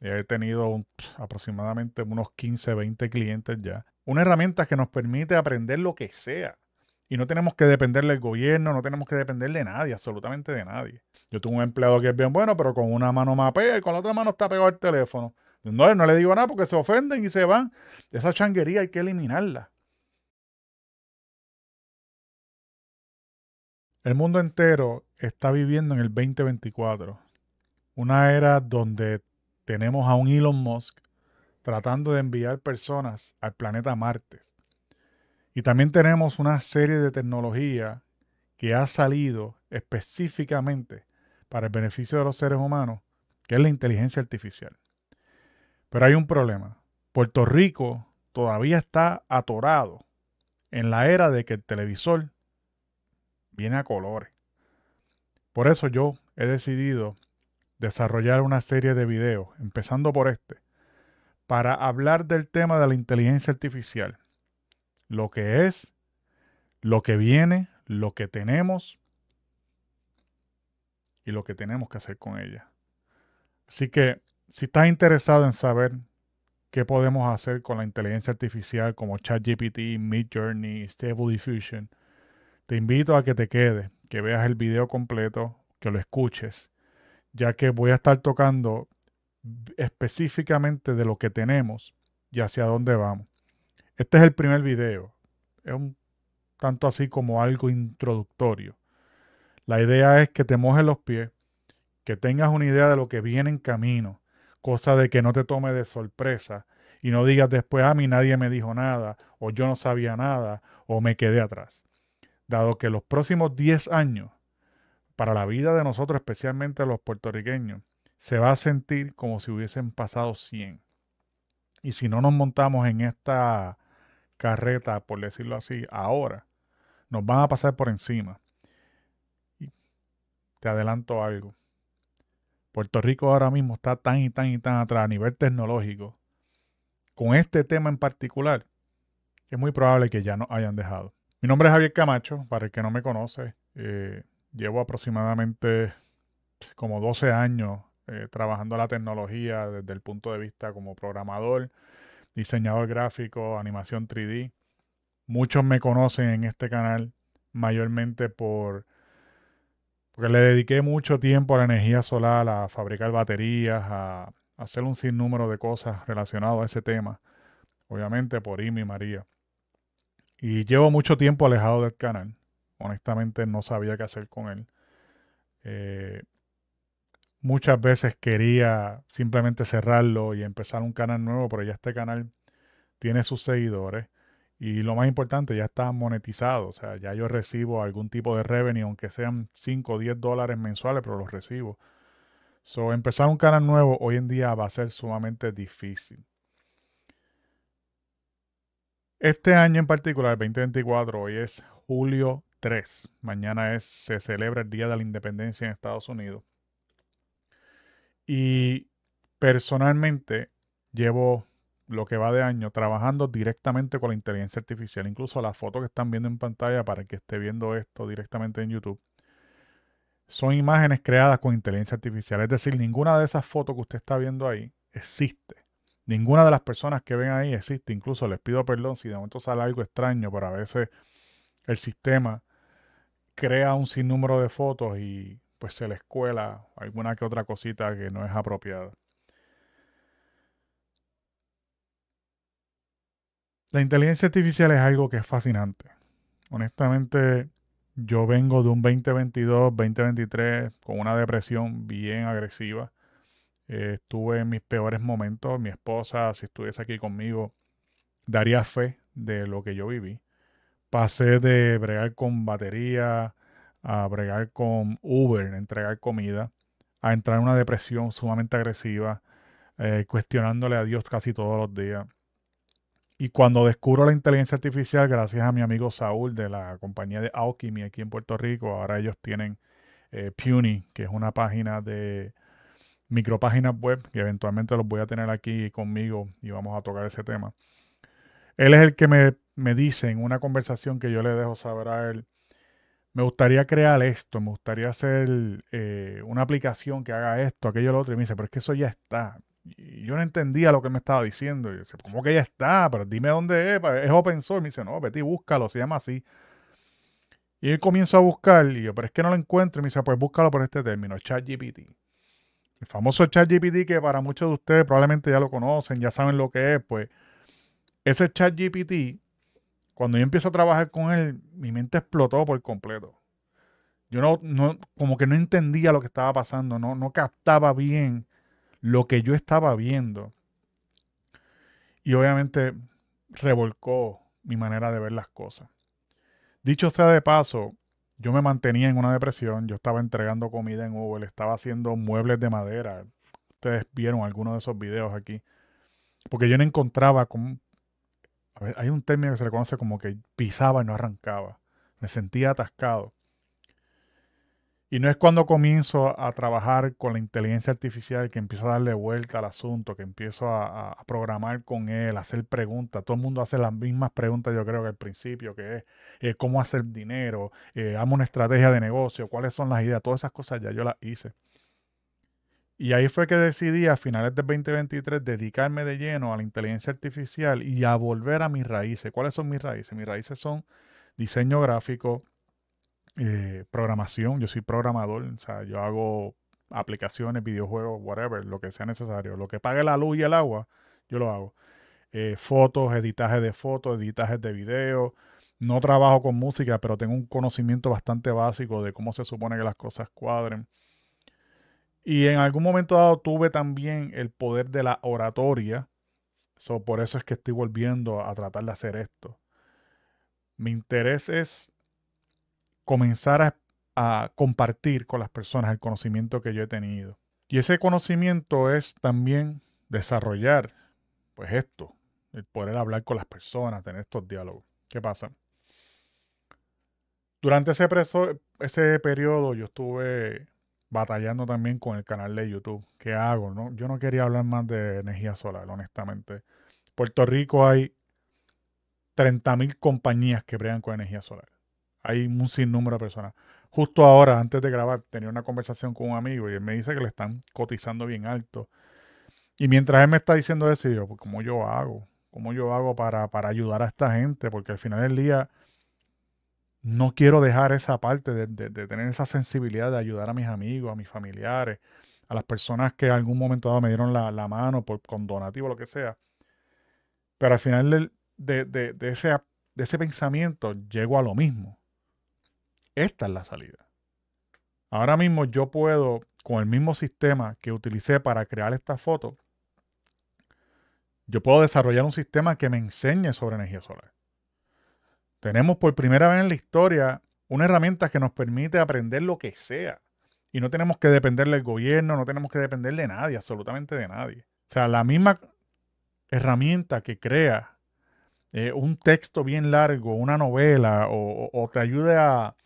He tenido aproximadamente unos 15, 20 clientes ya. Una herramienta que nos permite aprender lo que sea. Y no tenemos que depender del gobierno, no tenemos que depender de nadie, absolutamente de nadie. Yo tuve un empleado que es bien bueno, pero con una mano mapea y con la otra mano está pegado al teléfono. No, no le digo nada porque se ofenden y se van. Esa changuería hay que eliminarla. El mundo entero está viviendo en el 2024, una era donde tenemos a un Elon Musk tratando de enviar personas al planeta Marte. Y también tenemos una serie de tecnología que ha salido específicamente para el beneficio de los seres humanos, que es la inteligencia artificial. Pero hay un problema. Puerto Rico todavía está atorado en la era de que el televisor viene a colores. Por eso yo he decidido desarrollar una serie de videos, empezando por este, para hablar del tema de la inteligencia artificial, lo que es, lo que viene, lo que tenemos y lo que tenemos que hacer con ella. Así que si estás interesado en saber qué podemos hacer con la inteligencia artificial como ChatGPT, Midjourney, Stable Diffusion, te invito a que te quedes, que veas el video completo, que lo escuches, ya que voy a estar tocando específicamente de lo que tenemos y hacia dónde vamos. Este es el primer video. Es un tanto así como algo introductorio. La idea es que te mojes los pies, que tengas una idea de lo que viene en camino, cosa de que no te tome de sorpresa y no digas después, a mí nadie me dijo nada, o yo no sabía nada, o me quedé atrás. Dado que los próximos 10 años, para la vida de nosotros, especialmente los puertorriqueños, se va a sentir como si hubiesen pasado 100. Y si no nos montamos en esta carreta, por decirlo así, ahora, nos van a pasar por encima. Y te adelanto algo. Puerto Rico ahora mismo está tan y tan y tan atrás a nivel tecnológico con este tema en particular que es muy probable que ya nos hayan dejado. Mi nombre es Javier Camacho, para el que no me conoce. Llevo aproximadamente como 12 años trabajando la tecnología desde el punto de vista como programador, diseñador gráfico, animación 3D. Muchos me conocen en este canal mayormente porque le dediqué mucho tiempo a la energía solar, a fabricar baterías, a hacer un sinnúmero de cosas relacionadas a ese tema. Obviamente por Imi y María. Y llevo mucho tiempo alejado del canal. Honestamente no sabía qué hacer con él. Eh, Muchas veces quería simplemente cerrarlo y empezar un canal nuevo, pero ya este canal tiene sus seguidores y lo más importante, ya está monetizado. O sea, ya yo recibo algún tipo de revenue, aunque sean 5 o 10 dólares mensuales, pero los recibo. So, empezar un canal nuevo hoy en día va a ser sumamente difícil. Este año en particular, el 2024, hoy es julio 3. Mañana se celebra el Día de la Independencia en Estados Unidos. Y personalmente llevo lo que va de año trabajando directamente con la inteligencia artificial. Incluso las fotos que están viendo en pantalla para el que esté viendo esto directamente en YouTube son imágenes creadas con inteligencia artificial. Es decir, ninguna de esas fotos que usted está viendo ahí existe. Ninguna de las personas que ven ahí existe. Incluso les pido perdón si de momento sale algo extraño, pero a veces el sistema crea un sinnúmero de fotos y pues se les cuela alguna que otra cosita que no es apropiada. La inteligencia artificial es algo que es fascinante. Honestamente, yo vengo de un 2022, 2023 con una depresión bien agresiva. Estuve en mis peores momentos. Mi esposa, si estuviese aquí conmigo, daría fe de lo que yo viví. Pasé de bregar con batería a bregar con Uber, entregar comida, a entrar en una depresión sumamente agresiva, cuestionándole a Dios casi todos los días. Y cuando descubro la inteligencia artificial, gracias a mi amigo Saúl de la compañía de Alchemy aquí en Puerto Rico, ahora ellos tienen Puny, que es una página de micropáginas web, que eventualmente los voy a tener aquí conmigo y vamos a tocar ese tema. Él es el que me dice en una conversación que yo le dejo saber a él, me gustaría crear esto, me gustaría hacer una aplicación que haga esto, aquello, lo otro, y me dice, pero es que eso ya está. Y yo no entendía lo que me estaba diciendo. Y yo decía, ¿cómo que ya está? Pero dime dónde es. Es open source. Me dice, no, vete y búscalo, se llama así. Y yo comienzo a buscar, y yo, pero es que no lo encuentro. Y me dice, pues búscalo por este término, ChatGPT. El famoso ChatGPT, que para muchos de ustedes probablemente ya lo conocen, ya saben lo que es, pues ese ChatGPT, cuando yo empiezo a trabajar con él, mi mente explotó por completo. Yo como que no entendía lo que estaba pasando, no captaba bien lo que yo estaba viendo. Y obviamente revolcó mi manera de ver las cosas. Dicho sea de paso, yo me mantenía en una depresión, yo estaba entregando comida en Uber, estaba haciendo muebles de madera. Ustedes vieron algunos de esos videos aquí. Porque yo no encontraba como... A ver, hay un término que se le conoce como que pisaba y no arrancaba. Me sentía atascado. Y no es cuando comienzo a trabajar con la inteligencia artificial que empiezo a darle vuelta al asunto, que empiezo a programar con él, a hacer preguntas. Todo el mundo hace las mismas preguntas, yo creo que al principio, que es cómo hacer dinero, amo una estrategia de negocio, cuáles son las ideas, todas esas cosas ya yo las hice. Y ahí fue que decidí a finales del 2023 dedicarme de lleno a la inteligencia artificial y a volver a mis raíces. ¿Cuáles son mis raíces? Mis raíces son diseño gráfico, programación. Yo soy programador, o sea, yo hago aplicaciones, videojuegos, whatever, lo que sea necesario. Lo que pague la luz y el agua, yo lo hago. Fotos, editaje de fotos, editajes de video. No trabajo con música, pero tengo un conocimiento bastante básico de cómo se supone que las cosas cuadren. Y en algún momento dado tuve también el poder de la oratoria. Por eso es que estoy volviendo a tratar de hacer esto. Mi interés es comenzar a compartir con las personas el conocimiento que yo he tenido. Y ese conocimiento es también desarrollar, pues esto, el poder hablar con las personas, tener estos diálogos. ¿Qué pasa? Durante ese periodo yo estuve batallando también con el canal de YouTube. ¿Qué hago? ¿No? Yo no quería hablar más de energía solar, honestamente. Puerto Rico hay 30.000 compañías que bregan con energía solar. Hay un sinnúmero de personas. Justo ahora, antes de grabar, tenía una conversación con un amigo y él me dice que le están cotizando bien alto. Y mientras él me está diciendo eso, yo, pues, ¿cómo yo hago? ¿Cómo yo hago para ayudar a esta gente? Porque al final del día no quiero dejar esa parte de tener esa sensibilidad de ayudar a mis amigos, a mis familiares, a las personas que en algún momento dado me dieron la mano con donativo, lo que sea. Pero al final de ese pensamiento llego a lo mismo. Esta es la salida. Ahora mismo yo puedo, con el mismo sistema que utilicé para crear esta foto, yo puedo desarrollar un sistema que me enseñe sobre energía solar. Tenemos por primera vez en la historia una herramienta que nos permite aprender lo que sea. Y no tenemos que depender del gobierno, no tenemos que depender de nadie, absolutamente de nadie. O sea, la misma herramienta que crea un texto bien largo, una novela, o te ayude a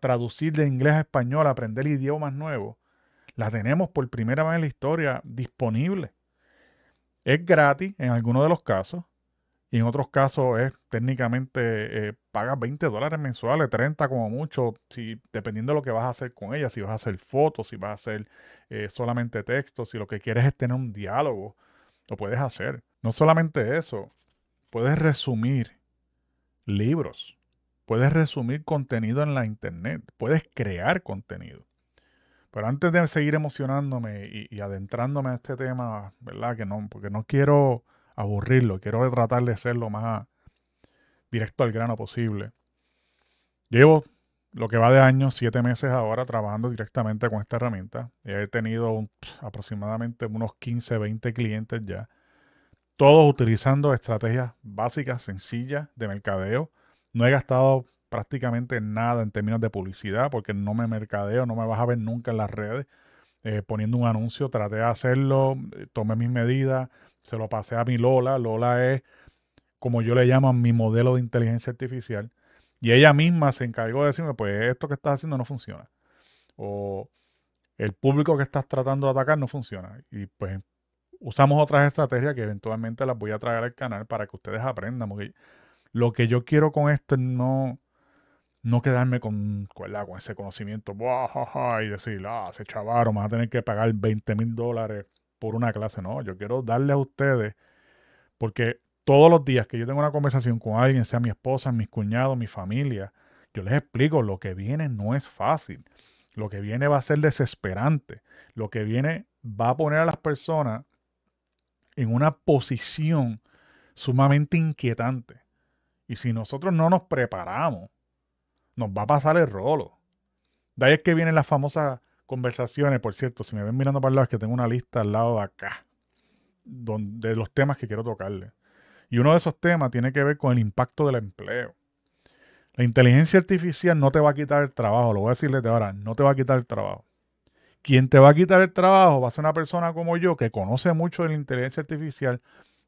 traducir de inglés a español, a aprender idiomas nuevos, la tenemos por primera vez en la historia disponible. Es gratis en algunos de los casos y en otros casos es técnicamente pagas $20 mensuales, 30 como mucho, si, dependiendo de lo que vas a hacer con ella, si vas a hacer fotos, si vas a hacer solamente texto, si lo que quieres es tener un diálogo, lo puedes hacer. No solamente eso, puedes resumir libros, puedes resumir contenido en la internet, puedes crear contenido. Pero antes de seguir emocionándome y adentrándome a este tema, ¿verdad? Que no, porque no quiero aburrirlo, quiero tratar de ser lo más directo al grano posible. Llevo lo que va de año, 7 meses ahora trabajando directamente con esta herramienta. He tenido aproximadamente unos 15, 20 clientes ya, todos utilizando estrategias básicas, sencillas de mercadeo. No he gastado prácticamente nada en términos de publicidad porque no me mercadeo, no me vas a ver nunca en las redes poniendo un anuncio. Traté de hacerlo, tomé mis medidas, se lo pasé a mi Lola. Lola es, como yo le llamo, mi modelo de inteligencia artificial. Y ella misma se encargó de decirme, pues esto que estás haciendo no funciona. O el público que estás tratando de atacar no funciona. Y pues usamos otras estrategias que eventualmente las voy a traer al canal para que ustedes aprendan. Porque lo que yo quiero con esto es no quedarme ¿verdad? Con ese conocimiento ¡buah, ja, ja! Y decir, se chavaron, vas a tener que pagar $20,000 por una clase, no, yo quiero darle a ustedes, porque todos los días que yo tengo una conversación con alguien, sea mi esposa, mis cuñados, mi familia, yo les explico, lo que viene no es fácil, lo que viene va a ser desesperante, lo que viene va a poner a las personas en una posición sumamente inquietante. Y si nosotros no nos preparamos, nos va a pasar el rolo. De ahí es que vienen las famosas conversaciones, por cierto, si me ven mirando para el lado, es que tengo una lista al lado de acá, de los temas que quiero tocarle. Y uno de esos temas tiene que ver con el impacto del empleo. La inteligencia artificial no te va a quitar el trabajo, lo voy a decir desde ahora, no te va a quitar el trabajo. Quien te va a quitar el trabajo va a ser una persona como yo que conoce mucho de la inteligencia artificial.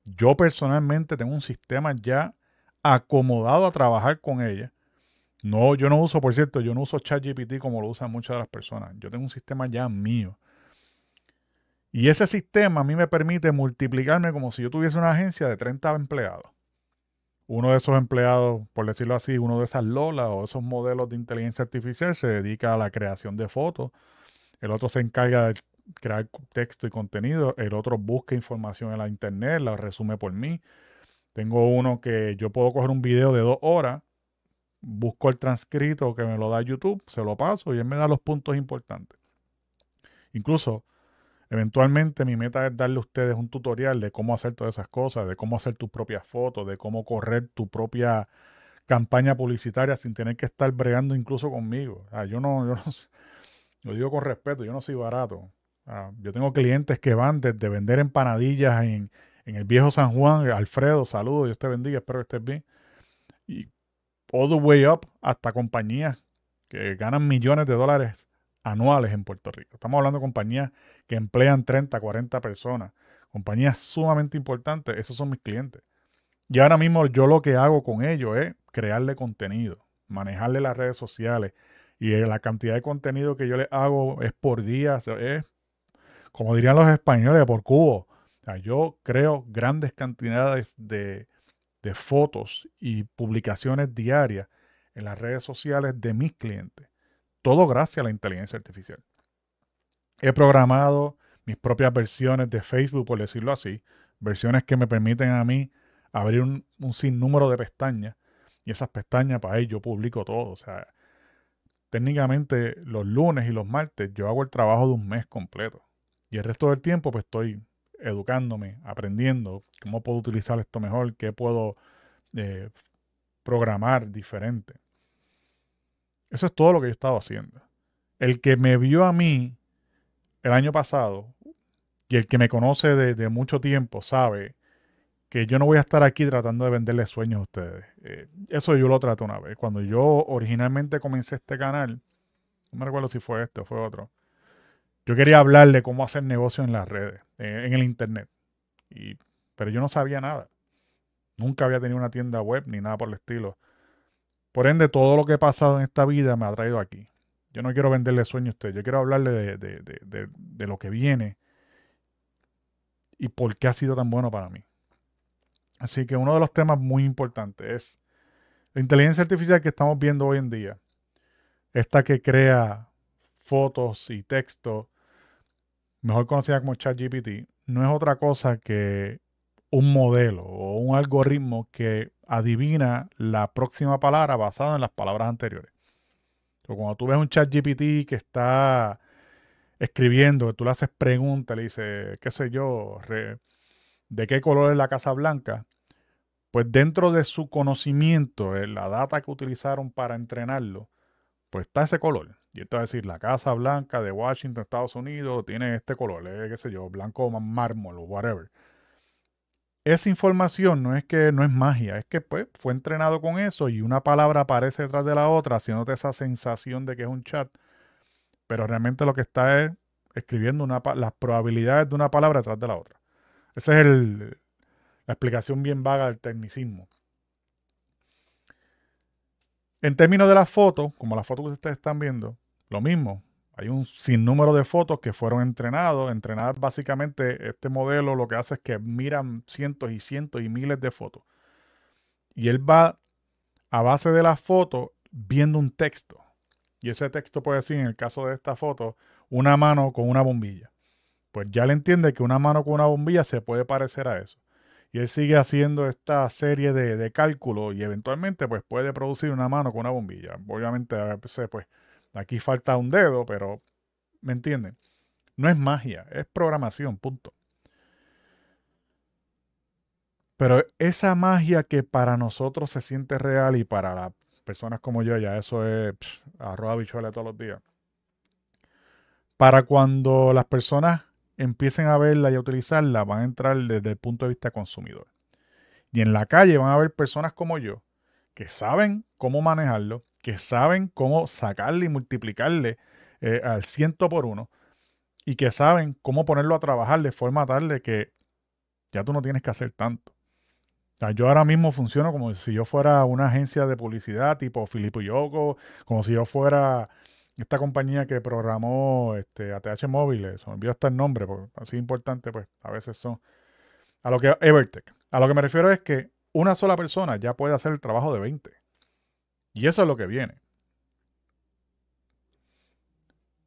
Yo personalmente tengo un sistema ya acomodado a trabajar con ella. No, yo no uso, por cierto, yo no uso ChatGPT como lo usan muchas de las personas. Yo tengo un sistema ya mío. Y ese sistema a mí me permite multiplicarme como si yo tuviese una agencia de 30 empleados. Uno de esos empleados, por decirlo así, uno de esas lolas o esos modelos de inteligencia artificial se dedica a la creación de fotos. El otro se encarga de crear texto y contenido. El otro busca información en la internet, la resume por mí. Tengo uno que yo puedo coger un video de 2 horas, busco el transcrito que me lo da YouTube, se lo paso y él me da los puntos importantes. Incluso, eventualmente mi meta es darle a ustedes un tutorial de cómo hacer todas esas cosas, de cómo hacer tus propias fotos, de cómo correr tu propia campaña publicitaria sin tener que estar bregando incluso conmigo. Yo no, lo digo con respeto, yo no soy barato. Yo tengo clientes que van desde vender empanadillas en el viejo San Juan. Alfredo, saludos, Dios te bendiga, espero que estés bien. Y all the way up hasta compañías que ganan millones de dólares anuales en Puerto Rico. Estamos hablando de compañías que emplean 30, 40 personas. Compañías sumamente importantes. Esos son mis clientes. Y ahora mismo yo lo que hago con ellos es crearle contenido, manejarle las redes sociales. Y la cantidad de contenido que yo les hago es por día, es, como dirían los españoles, por cubo. O sea, yo creo grandes cantidades de fotos y publicaciones diarias en las redes sociales de mis clientes. Todo gracias a la inteligencia artificial. He programado mis propias versiones de Facebook, por decirlo así, versiones que me permiten a mí abrir un sinnúmero de pestañas y esas pestañas para ahí yo publico todo. O sea, técnicamente los lunes y los martes yo hago el trabajo de un mes completo y el resto del tiempo pues estoy educándome, aprendiendo cómo puedo utilizar esto mejor, qué puedo eh, programar diferente. Eso es todo lo que yo he estado haciendo. El que me vio a mí el año pasado y el que me conoce de mucho tiempo sabe que yo no voy a estar aquí tratando de venderle sueños a ustedes. Eso yo lo traté una vez. Cuando yo originalmente comencé este canal, no me recuerdo si fue este o fue otro, yo quería hablarle cómo hacer negocio en las redes, en el internet. Pero yo no sabía nada. Nunca había tenido una tienda web ni nada por el estilo. Por ende, todo lo que he pasado en esta vida me ha traído aquí. Yo no quiero venderle sueños a ustedes. Yo quiero hablarle de lo que viene y por qué ha sido tan bueno para mí. Así que uno de los temas muy importantes es la inteligencia artificial que estamos viendo hoy en día. Esta que crea fotos y texto, mejor conocida como ChatGPT, no es otra cosa que un modelo o un algoritmo que adivina la próxima palabra basada en las palabras anteriores. O cuando tú ves un ChatGPT que está escribiendo, que tú le haces preguntas, le dices, qué sé yo, ¿de qué color es la Casa Blanca? Pues dentro de su conocimiento, la data que utilizaron para entrenarlo, pues está ese color. Y él te va a decir, la Casa Blanca de Washington, Estados Unidos, tiene este color, qué sé yo, blanco mármol o whatever. Esa información no es que no es magia, es que pues fue entrenado con eso y una palabra aparece detrás de la otra, haciéndote esa sensación de que es un chat, pero realmente lo que está es escribiendo las probabilidades de una palabra detrás de la otra. Esa es la explicación bien vaga del tecnicismo. En términos de las fotos, como las fotos que ustedes están viendo, lo mismo. Hay un sinnúmero de fotos que fueron entrenadas básicamente, este modelo lo que hace es que miran cientos y cientos y miles de fotos. Y él va a base de las fotos viendo un texto. Y ese texto puede decir, en el caso de esta foto, una mano con una bombilla. Pues ya él entiende que una mano con una bombilla se puede parecer a eso. Y él sigue haciendo esta serie de cálculos y eventualmente pues puede producir una mano con una bombilla. Obviamente a veces pues aquí falta un dedo, pero ¿me entienden? No es magia, es programación, punto. Pero esa magia que para nosotros se siente real y para las personas como yo, ya eso es arroz habichuela todos los días. Para cuando las personas empiecen a verla y a utilizarla, van a entrar desde el punto de vista consumidor. Y en la calle van a haber personas como yo que saben cómo manejarlo, que saben cómo sacarle y multiplicarle al ciento por uno y que saben cómo ponerlo a trabajar de forma tal de que ya tú no tienes que hacer tanto. O sea, yo ahora mismo funciono como si yo fuera una agencia de publicidad tipo Filippo Yoko, como si yo fuera esta compañía que programó ATH Móviles, se me olvidó hasta el nombre, porque así importante, pues a veces son. A lo que Evertech. A lo que me refiero es que una sola persona ya puede hacer el trabajo de 20. Y eso es lo que viene.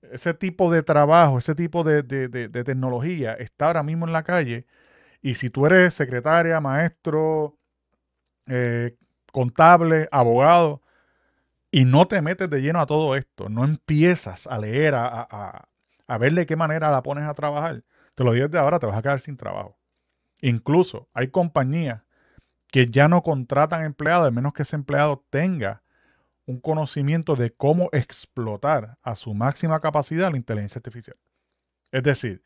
Ese tipo de trabajo, ese tipo de tecnología está ahora mismo en la calle. Y si tú eres secretaria, maestro, eh, contable, abogado, y no te metes de lleno a todo esto, no empiezas a leer, a ver de qué manera la pones a trabajar, te lo digo desde ahora, te vas a quedar sin trabajo. Incluso hay compañías que ya no contratan empleados, al menos que ese empleado tenga un conocimiento de cómo explotar a su máxima capacidad la inteligencia artificial. Es decir,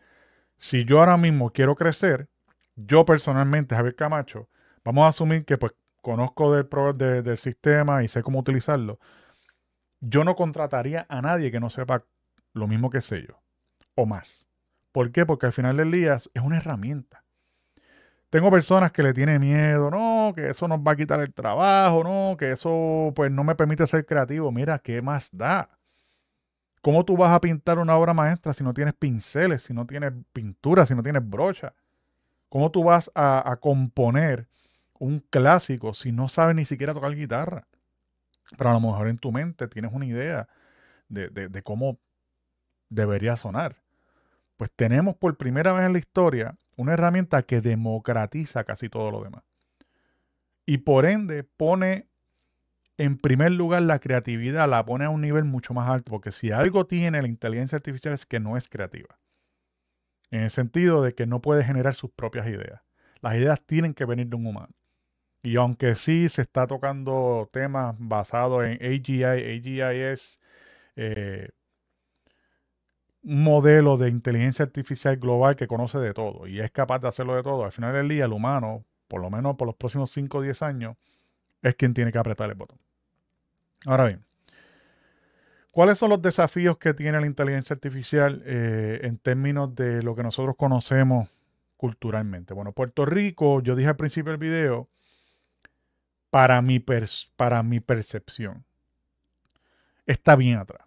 si yo ahora mismo quiero crecer, yo personalmente, Javier Camacho, vamos a asumir que pues conozco del sistema y sé cómo utilizarlo. Yo no contrataría a nadie que no sepa lo mismo que sé yo, o más. ¿Por qué? Porque al final del día es una herramienta. Tengo personas que le tienen miedo, no, que eso nos va a quitar el trabajo, no, que eso pues no me permite ser creativo. Mira, ¿qué más da? ¿Cómo tú vas a pintar una obra maestra si no tienes pinceles, si no tienes pintura, si no tienes brocha? ¿Cómo tú vas a componer un clásico si no sabes ni siquiera tocar guitarra? Pero a lo mejor en tu mente tienes una idea de cómo debería sonar. Pues tenemos por primera vez en la historia una herramienta que democratiza casi todo lo demás. Y por ende pone en primer lugar la creatividad, la pone a un nivel mucho más alto, porque si algo tiene la inteligencia artificial es que no es creativa. En el sentido de que no puede generar sus propias ideas. Las ideas tienen que venir de un humano. Y aunque sí se está tocando temas basados en AGI, AGI es eh, un modelo de inteligencia artificial global que conoce de todo y es capaz de hacerlo de todo. Al final del día, el humano, por lo menos por los próximos 5 o 10 años, es quien tiene que apretar el botón. Ahora bien, ¿cuáles son los desafíos que tiene la inteligencia artificial en términos de lo que nosotros conocemos culturalmente? Bueno, Puerto Rico, yo dije al principio del video, para mi percepción, está bien atrás.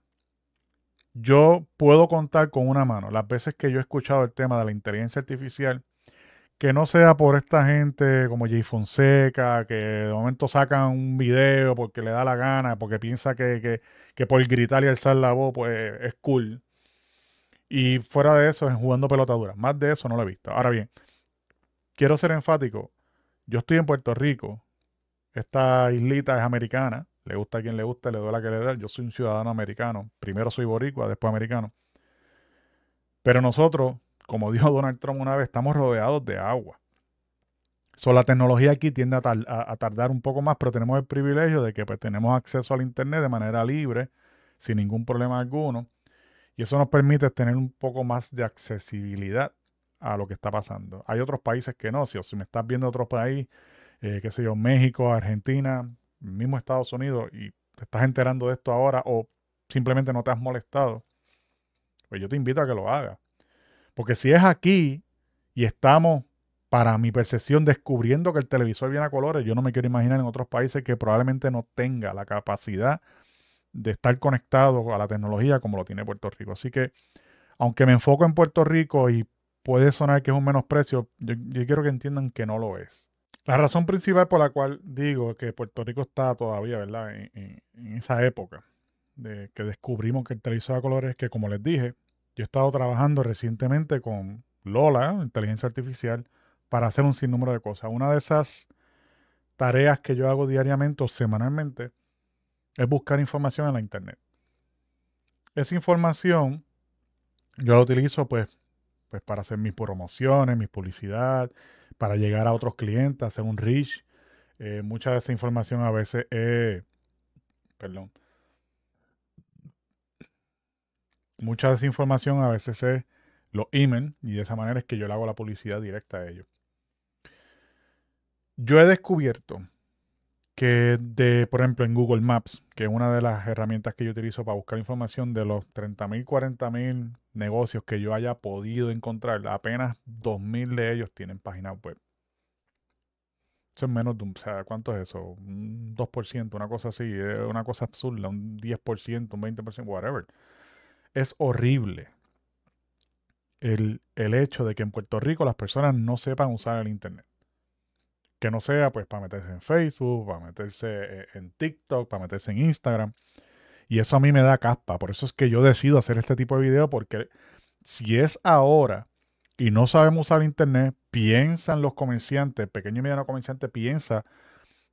Yo puedo contar con una mano las veces que yo he escuchado el tema de la inteligencia artificial, que no sea por esta gente como Jay Fonseca, que de momento sacan un video porque le da la gana, porque piensa que por gritar y alzar la voz, pues es cool. Y fuera de eso, es jugando pelotadura. Más de eso no lo he visto. Ahora bien, quiero ser enfático. Yo estoy en Puerto Rico. Esta islita es americana. Le gusta a quien le gusta, le duele a quien le duele. Yo soy un ciudadano americano. Primero soy boricua, después americano. Pero nosotros, como dijo Donald Trump una vez, estamos rodeados de agua. La tecnología aquí tiende a tardar un poco más, pero tenemos el privilegio de que pues, tenemos acceso al Internet de manera libre, sin ningún problema alguno. Y eso nos permite tener un poco más de accesibilidad a lo que está pasando. Hay otros países que no. Si me estás viendo otro país, qué sé yo, México, Argentina, mismo Estados Unidos, y te estás enterando de esto ahora o simplemente no te has molestado, pues yo te invito a que lo hagas. Porque si es aquí y estamos, para mi percepción, descubriendo que el televisor viene a colores, yo no me quiero imaginar en otros países que probablemente no tenga la capacidad de estar conectado a la tecnología como lo tiene Puerto Rico. Así que, aunque me enfoco en Puerto Rico y puede sonar que es un menosprecio, yo quiero que entiendan que no lo es. La razón principal por la cual digo que Puerto Rico está todavía, ¿verdad? En esa época de que descubrimos que el televisor a colores es que, como les dije, yo he estado trabajando recientemente con Lola, inteligencia artificial, para hacer un sinnúmero de cosas. Una de esas tareas que yo hago diariamente o semanalmente es buscar información en la internet. Esa información yo la utilizo pues para hacer mis promociones, mi publicidad, para llegar a otros clientes, hacer un reach. Mucha de esa información a veces perdón, mucha de esa información a veces es los emails y de esa manera es que yo le hago la publicidad directa a ellos. Yo he descubierto que por ejemplo, en Google Maps, que es una de las herramientas que yo utilizo para buscar información de los 30,000, 40,000 negocios que yo haya podido encontrar, apenas 2,000 de ellos tienen páginas web. Eso es menos de o sea, ¿cuánto es eso? Un 2%, una cosa así, una cosa absurda, un 10%, un 20%, whatever. Es horrible el hecho de que en Puerto Rico las personas no sepan usar el Internet. Que no sea pues para meterse en Facebook, para meterse en TikTok, para meterse en Instagram. Y eso a mí me da caspa. Por eso es que yo decido hacer este tipo de video, porque si es ahora y no sabemos usar Internet, piensan los comerciantes, pequeño y mediano comerciante, piensa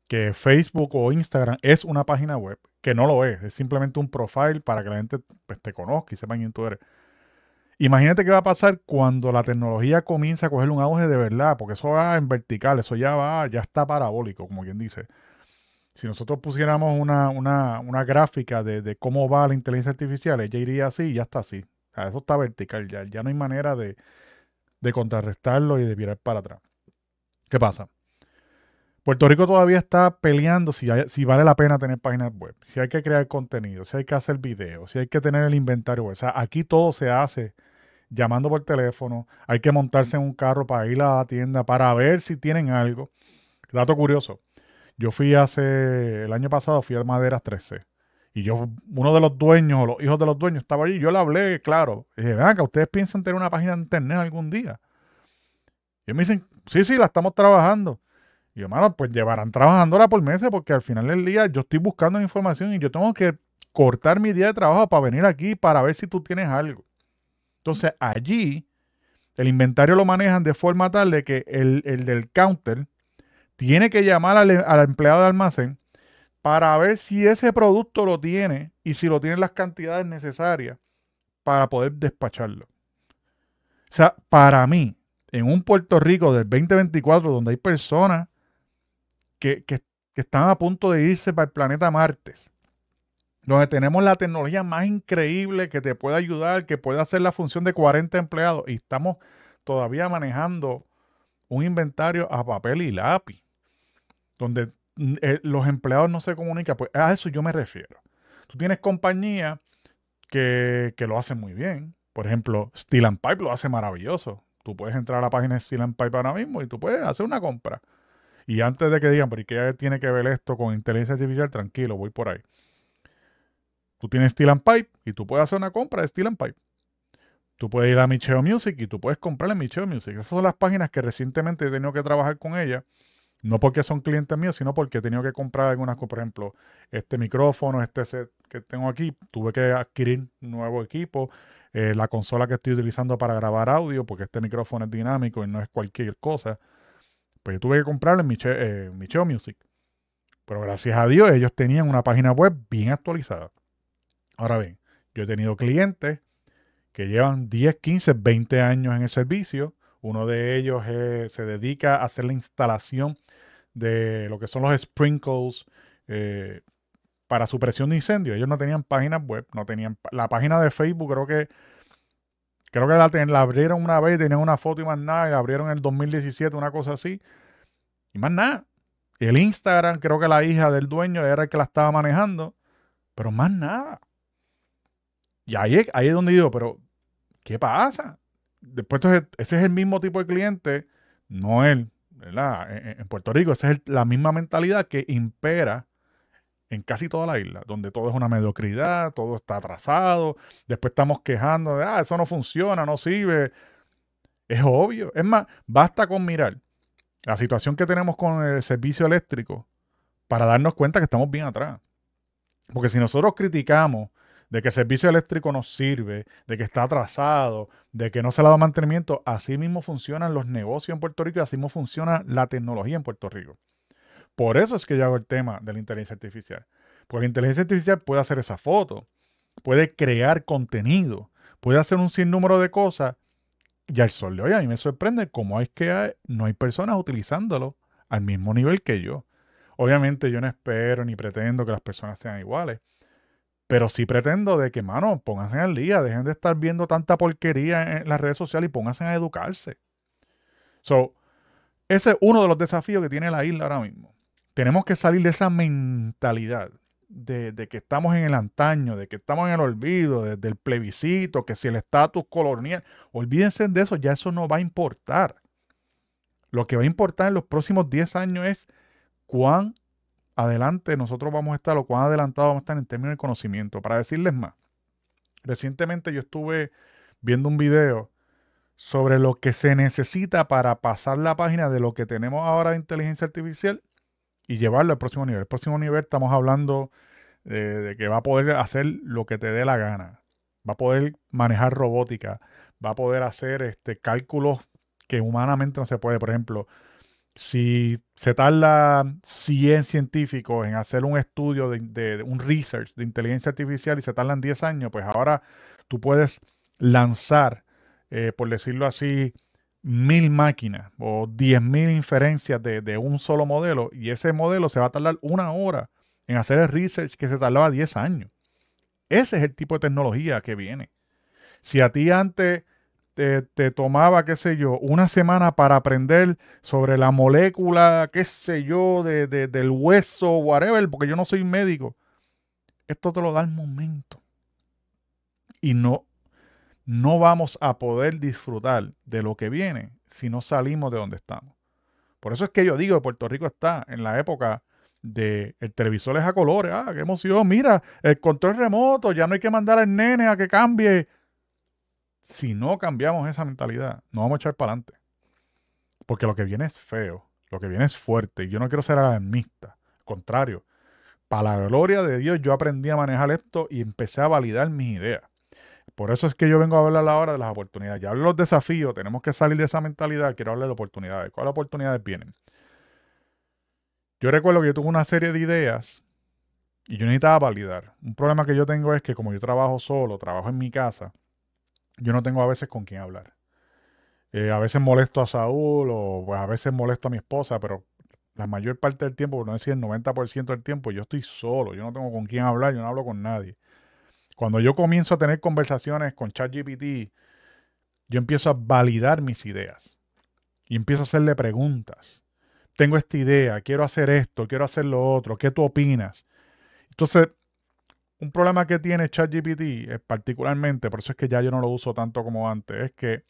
que Facebook o Instagram es una página web, que no lo es simplemente un profile para que la gente pues, te conozca y sepa quién tú eres. Imagínate qué va a pasar cuando la tecnología comienza a coger un auge de verdad, porque eso va en vertical, eso ya está parabólico, como quien dice. Si nosotros pusiéramos una gráfica de cómo va la inteligencia artificial, ella iría así y ya está así. O sea, eso está vertical, ya no hay manera de contrarrestarlo y de virar para atrás. ¿Qué pasa? Puerto Rico todavía está peleando si vale la pena tener páginas web, si hay que crear contenido, si hay que hacer videos, si hay que tener el inventario web. O sea, aquí todo se hace llamando por teléfono, hay que montarse en un carro para ir a la tienda para ver si tienen algo. Dato curioso, yo el año pasado fui a Maderas 13 y uno de los dueños o los hijos de los dueños estaba allí, yo le hablé, claro, y dije, venga, ¿ustedes piensan tener una página de internet algún día? Y ellos me dicen, sí, la estamos trabajando. Y yo, mano, pues llevarán trabajándola por meses porque al final del día yo estoy buscando información y yo tengo que cortar mi día de trabajo para venir aquí para ver si tú tienes algo. Entonces allí el inventario lo manejan de forma tal de que el del counter tiene que llamar al empleado de almacén para ver si ese producto lo tiene y si lo tiene las cantidades necesarias para poder despacharlo. O sea, para mí, en un Puerto Rico del 2024 donde hay personas que están a punto de irse para el planeta Marte, donde tenemos la tecnología más increíble que te puede ayudar, que puede hacer la función de 40 empleados y estamos todavía manejando un inventario a papel y lápiz, donde los empleados no se comunican, pues a eso yo me refiero. Tú tienes compañías que lo hacen muy bien. Por ejemplo, Steel and Pipe lo hace maravilloso. Tú puedes entrar a la página de Steel and Pipe ahora mismo y tú puedes hacer una compra. Y antes de que digan, ¿pero qué tiene que ver esto con inteligencia artificial? Tranquilo, voy por ahí. Tú tienes Steel and Pipe y tú puedes hacer una compra de Steel and Pipe. Tú puedes ir a Micheo Music y tú puedes comprar en Micheo Music. Esas son las páginas que recientemente he tenido que trabajar con ellas. No porque son clientes míos, sino porque he tenido que comprar algunas cosas. Por ejemplo, este micrófono, este set que tengo aquí, tuve que adquirir un nuevo equipo. La consola que estoy utilizando para grabar audio, porque este micrófono es dinámico y no es cualquier cosa. Pues yo tuve que comprarlo en Micheo Music. Pero gracias a Dios ellos tenían una página web bien actualizada. Ahora bien, yo he tenido clientes que llevan 10, 15, 20 años en el servicio. Uno de ellos se dedica a hacer la instalación de lo que son los sprinkles para supresión de incendios. Ellos no tenían páginas web, no tenían la página de Facebook, creo que la abrieron una vez, tenían una foto y más nada, y la abrieron en el 2017, una cosa así, y más nada. El Instagram, creo que la hija del dueño era el que la estaba manejando, pero más nada. Y ahí es donde digo, pero ¿qué pasa? Después, entonces, ese es el mismo tipo de cliente, no él, ¿verdad? En Puerto Rico, esa es la misma mentalidad que impera en casi toda la isla, donde todo es una mediocridad, todo está atrasado, después estamos quejando de, eso no funciona, no sirve. Es obvio. Es más, basta con mirar la situación que tenemos con el servicio eléctrico para darnos cuenta que estamos bien atrás. Porque si nosotros criticamos de que el servicio eléctrico no sirve, de que está atrasado, de que no se le da mantenimiento, así mismo funcionan los negocios en Puerto Rico y así mismo funciona la tecnología en Puerto Rico. Por eso es que yo hago el tema de la inteligencia artificial. Porque la inteligencia artificial puede hacer esa foto, puede crear contenido, puede hacer un sinnúmero de cosas. Y al sol de hoy a mí me sorprende cómo es que no hay personas utilizándolo al mismo nivel que yo. Obviamente yo no espero ni pretendo que las personas sean iguales, pero sí pretendo de que, mano, pónganse al día, dejen de estar viendo tanta porquería en las redes sociales y pónganse a educarse. So, ese es uno de los desafíos que tiene la isla ahora mismo. Tenemos que salir de esa mentalidad de que estamos en el antaño, de que estamos en el olvido, del plebiscito, que si el estatus colonial. Olvídense de eso, ya eso no va a importar. Lo que va a importar en los próximos 10 años es cuán adelante nosotros vamos a estar o cuán adelantados vamos a estar en términos de conocimiento. Para decirles más, recientemente yo estuve viendo un video sobre lo que se necesita para pasar la página de lo que tenemos ahora de inteligencia artificial y llevarlo al próximo nivel. El próximo nivel estamos hablando de que va a poder hacer lo que te dé la gana. Va a poder manejar robótica. Va a poder hacer cálculos que humanamente no se puede. Por ejemplo, si se tarda 100 científicos en hacer un estudio de un research de inteligencia artificial y se tardan 10 años, pues ahora tú puedes lanzar, por decirlo así, 1000 máquinas o 10.000 inferencias de un solo modelo y ese modelo se va a tardar 1 hora en hacer el research que se tardaba 10 años. Ese es el tipo de tecnología que viene. Si a ti antes te tomaba, qué sé yo, una semana para aprender sobre la molécula, qué sé yo, del hueso, whatever, porque yo no soy médico, esto te lo da el momento. Y no vamos a poder disfrutar de lo que viene si no salimos de donde estamos. Por eso es que yo digo que Puerto Rico está en la época de el televisor es a colores. Ah, qué emoción. Mira, el control remoto, ya no hay que mandar al nene a que cambie. Si no cambiamos esa mentalidad, no vamos a echar para adelante. Porque lo que viene es feo, lo que viene es fuerte. Y yo no quiero ser alarmista. Al contrario, para la gloria de Dios, yo aprendí a manejar esto y empecé a validar mis ideas. Por eso es que yo vengo a hablar ahora de las oportunidades. Ya hablé de los desafíos, tenemos que salir de esa mentalidad. Quiero hablar de oportunidades. ¿Cuáles oportunidades vienen? Yo recuerdo que yo tuve una serie de ideas y yo necesitaba validar. Un problema que yo tengo es que como yo trabajo solo, trabajo en mi casa, yo no tengo a veces con quién hablar. A veces molesto a Saúl o pues, a veces molesto a mi esposa, pero la mayor parte del tiempo, por no decir el 90% del tiempo, yo estoy solo. Yo no tengo con quién hablar, yo no hablo con nadie. Cuando yo comienzo a tener conversaciones con ChatGPT, yo empiezo a validar mis ideas y empiezo a hacerle preguntas. Tengo esta idea, quiero hacer esto, quiero hacer lo otro, ¿qué tú opinas? Entonces, un problema que tiene ChatGPT, particularmente, por eso es que ya yo no lo uso tanto como antes, es que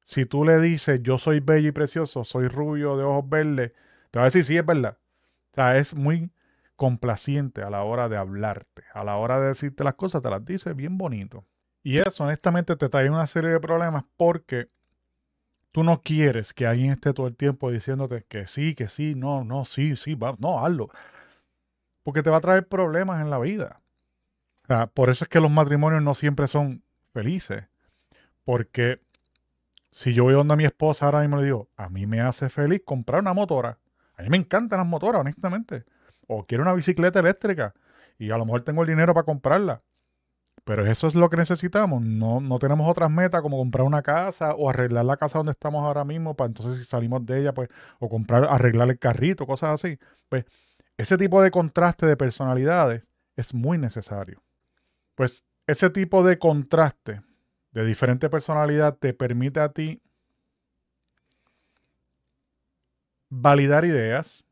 si tú le dices, yo soy bello y precioso, soy rubio de ojos verdes, te va a decir, sí, es verdad. O sea, es muy complaciente a la hora de hablarte, a la hora de decirte las cosas, te las dice bien bonito. Y eso, honestamente, te trae una serie de problemas porque tú no quieres que alguien esté todo el tiempo diciéndote que sí, no, no, sí, sí, va, no, hazlo. Porque te va a traer problemas en la vida. O sea, por eso es que los matrimonios no siempre son felices. Porque si yo voy donde a mi esposa ahora mismo le digo, a mí me hace feliz comprar una motora. A mí me encantan las motoras, honestamente. O quiero una bicicleta eléctrica y a lo mejor tengo el dinero para comprarla. Pero eso es lo que necesitamos. No tenemos otras metas como comprar una casa o arreglar la casa donde estamos ahora mismo para entonces si salimos de ella, pues, o comprar, arreglar el carrito, cosas así. Pues ese tipo de contraste de personalidades es muy necesario. Pues ese tipo de contraste de diferente personalidad te permite a ti validar ideas,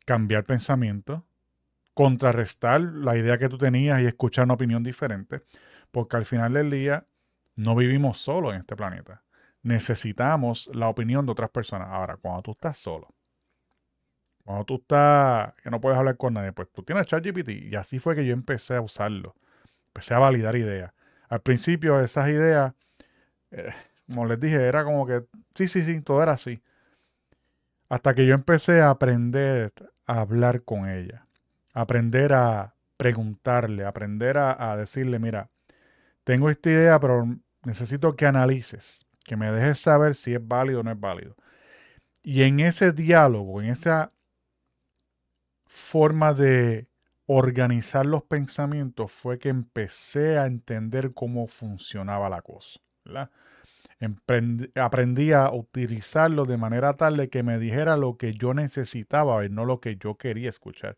cambiar pensamiento, contrarrestar la idea que tú tenías y escuchar una opinión diferente, porque al final del día no vivimos solos en este planeta. Necesitamos la opinión de otras personas. Ahora, cuando tú estás solo, cuando tú estás, que no puedes hablar con nadie, pues tú tienes ChatGPT y así fue que yo empecé a usarlo. Empecé a validar ideas. Al principio esas ideas, eh, como les dije, era como que sí, sí, sí, todo era así. Hasta que yo empecé a aprender a hablar con ella, aprender a preguntarle, aprender a decirle, mira, tengo esta idea, pero necesito que analices, que me dejes saber si es válido o no es válido. Y en ese diálogo, en esa forma de organizar los pensamientos, fue que empecé a entender cómo funcionaba la cosa, ¿verdad? Aprendí a utilizarlo de manera tal de que me dijera lo que yo necesitaba y no lo que yo quería escuchar.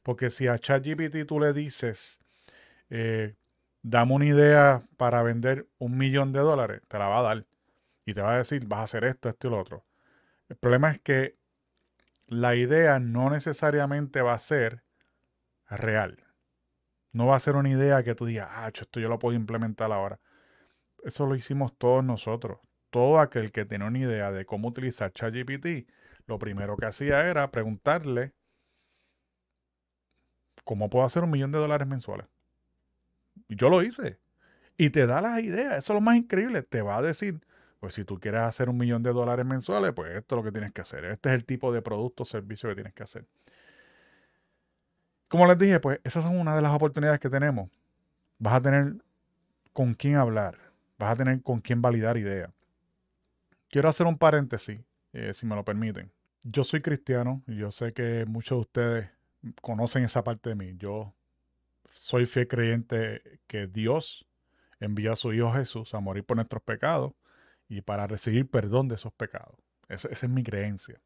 Porque si a ChatGPT tú le dices, eh, dame una idea para vender $1.000.000, te la va a dar. Y te va a decir, vas a hacer esto, esto y lo otro. El problema es que la idea no necesariamente va a ser real. No va a ser una idea que tú digas, esto yo lo puedo implementar ahora. Eso lo hicimos todos nosotros. Todo aquel que tenía una idea de cómo utilizar ChatGPT, lo primero que hacía era preguntarle cómo puedo hacer $1.000.000 mensuales. Y yo lo hice. Y te da las ideas. Eso es lo más increíble. Te va a decir, pues si tú quieres hacer $1.000.000 mensuales, pues esto es lo que tienes que hacer. Este es el tipo de producto o servicio que tienes que hacer. Como les dije, pues esas son una de las oportunidades que tenemos. Vas a tener con quién hablar. Vas a tener con quién validar ideas. Quiero hacer un paréntesis, si me lo permiten. Yo soy cristiano y yo sé que muchos de ustedes conocen esa parte de mí. Yo soy fiel creyente que Dios envió a su Hijo Jesús a morir por nuestros pecados y para recibir perdón de esos pecados. Esa es mi creencia.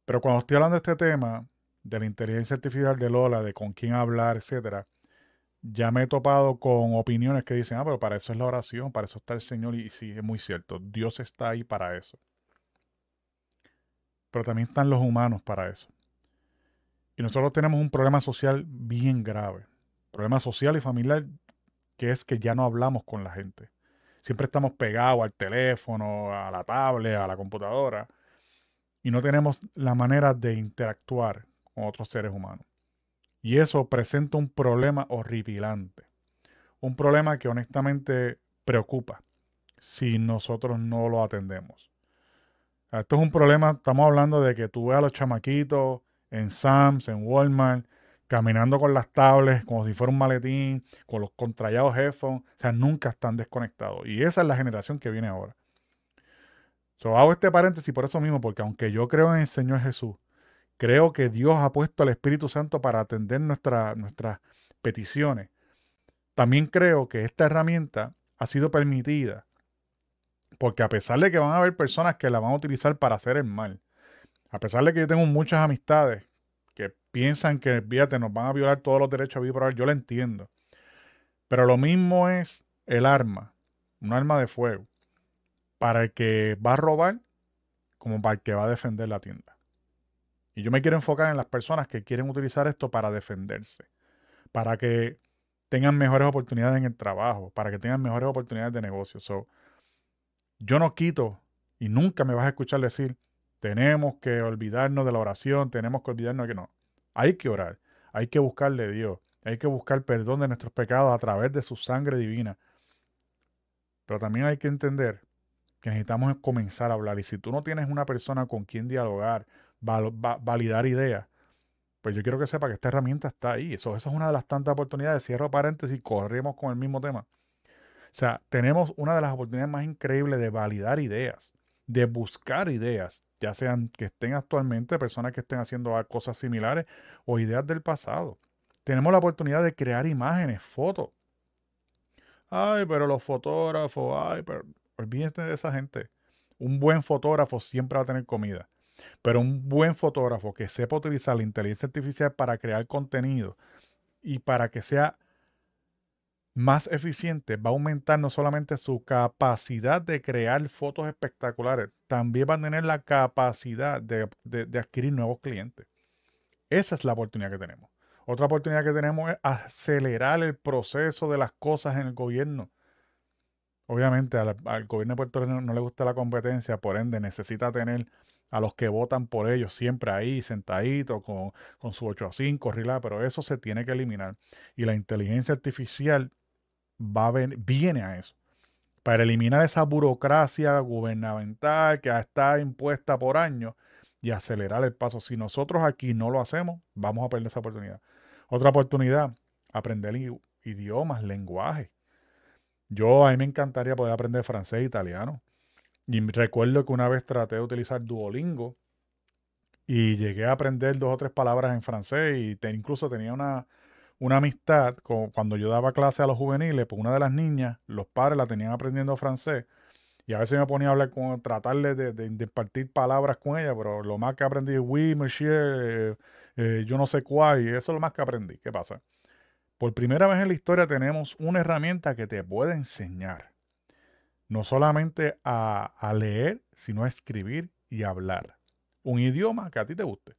Pero cuando estoy hablando de este tema, de la inteligencia artificial de Lola, de con quién hablar, etcétera, ya me he topado con opiniones que dicen, pero para eso es la oración, para eso está el Señor. Y sí, es muy cierto, Dios está ahí para eso. Pero también están los humanos para eso. Y nosotros tenemos un problema social bien grave. Problema social y familiar que es que ya no hablamos con la gente. Siempre estamos pegados al teléfono, a la tablet, a la computadora. Y no tenemos la manera de interactuar con otros seres humanos. Y eso presenta un problema horripilante. Un problema que honestamente preocupa si nosotros no lo atendemos. Esto es un problema, estamos hablando de que tú ves a los chamaquitos en Sam's, en Walmart, caminando con las tablets como si fuera un maletín, con los contrallados headphones, o sea, nunca están desconectados. Y esa es la generación que viene ahora. Hago este paréntesis por eso mismo, porque aunque yo creo en el Señor Jesús, creo que Dios ha puesto al Espíritu Santo para atender nuestras peticiones. También creo que esta herramienta ha sido permitida, porque a pesar de que van a haber personas que la van a utilizar para hacer el mal, a pesar de que yo tengo muchas amistades que piensan que, fíjate, nos van a violar todos los derechos a vivir por haber, yo lo entiendo. Pero lo mismo es el arma, un arma de fuego, para el que va a robar como para el que va a defender la tienda. Y yo me quiero enfocar en las personas que quieren utilizar esto para defenderse, para que tengan mejores oportunidades en el trabajo, para que tengan mejores oportunidades de negocio. Yo no quito y nunca me vas a escuchar decir, tenemos que olvidarnos de la oración, tenemos que olvidarnos de que no. Hay que orar, hay que buscarle a Dios, hay que buscar perdón de nuestros pecados a través de su sangre divina. Pero también hay que entender que necesitamos comenzar a hablar. Y si tú no tienes una persona con quien dialogar, validar ideas, pues yo quiero que sepa que esta herramienta está ahí. Eso es una de las tantas oportunidades. Cierro paréntesis y corremos con el mismo tema. O sea, tenemos una de las oportunidades más increíbles de validar ideas, de buscar ideas, ya sean que estén actualmente, personas que estén haciendo cosas similares o ideas del pasado. Tenemos la oportunidad de crear imágenes, fotos. Ay, pero los fotógrafos, ay, pero olvídense de esa gente. Un buen fotógrafo siempre va a tener comida, pero un buen fotógrafo que sepa utilizar la inteligencia artificial para crear contenido y para que sea más eficiente, va a aumentar no solamente su capacidad de crear fotos espectaculares, también va a tener la capacidad de adquirir nuevos clientes. Esa es la oportunidad que tenemos. Otra oportunidad que tenemos es acelerar el proceso de las cosas en el gobierno. Obviamente al gobierno de Puerto Rico no le gusta la competencia, por ende necesita tener a los que votan por ellos siempre ahí, sentaditos, con su 8 a 5, pero eso se tiene que eliminar. Y la inteligencia artificial viene a eso, para eliminar esa burocracia gubernamental que está impuesta por años y acelerar el paso. Si nosotros aquí no lo hacemos, vamos a perder esa oportunidad. Otra oportunidad, aprender idiomas, lenguajes. A mí me encantaría poder aprender francés e italiano. Y recuerdo que una vez traté de utilizar Duolingo y llegué a aprender 2 o 3 palabras en francés y incluso tenía una amistad cuando yo daba clase a los juveniles, pues una de las niñas, los padres la tenían aprendiendo francés y a veces me ponía a hablar tratarle de impartir palabras con ella, pero lo más que aprendí es oui, monsieur, yo no sé cuál, y eso es lo más que aprendí. ¿Qué pasa? Por primera vez en la historia tenemos una herramienta que te puede enseñar no solamente a leer, sino a escribir y hablar. Un idioma que a ti te guste.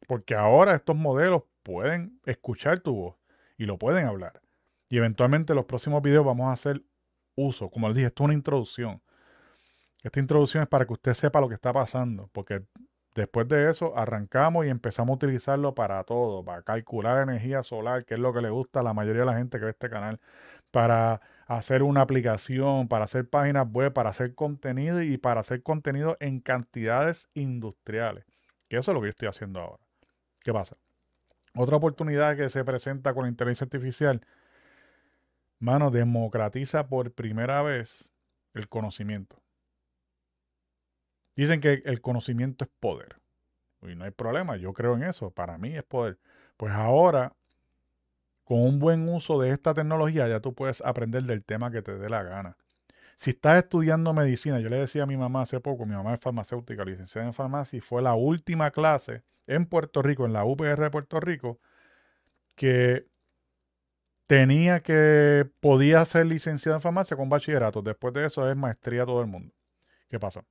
Porque ahora estos modelos pueden escuchar tu voz y lo pueden hablar. Y eventualmente en los próximos videos vamos a hacer uso. Como les dije, esto es una introducción. Esta introducción es para que usted sepa lo que está pasando. Porque después de eso arrancamos y empezamos a utilizarlo para todo. Para calcular energía solar, que es lo que le gusta a la mayoría de la gente que ve este canal. Para hacer una aplicación, para hacer páginas web, para hacer contenido y para hacer contenido en cantidades industriales. Que eso es lo que yo estoy haciendo ahora. ¿Qué pasa? Otra oportunidad que se presenta con la inteligencia artificial, mano, democratiza por primera vez el conocimiento. Dicen que el conocimiento es poder. Y no hay problema, yo creo en eso. Para mí es poder. Pues ahora, con un buen uso de esta tecnología, ya tú puedes aprender del tema que te dé la gana. Si estás estudiando medicina, yo le decía a mi mamá hace poco, mi mamá es farmacéutica, licenciada en farmacia, y fue la última clase en Puerto Rico, en la UPR de Puerto Rico, que podía ser licenciado en farmacia con bachillerato. Después de eso es maestría todo el mundo. ¿Qué pasa?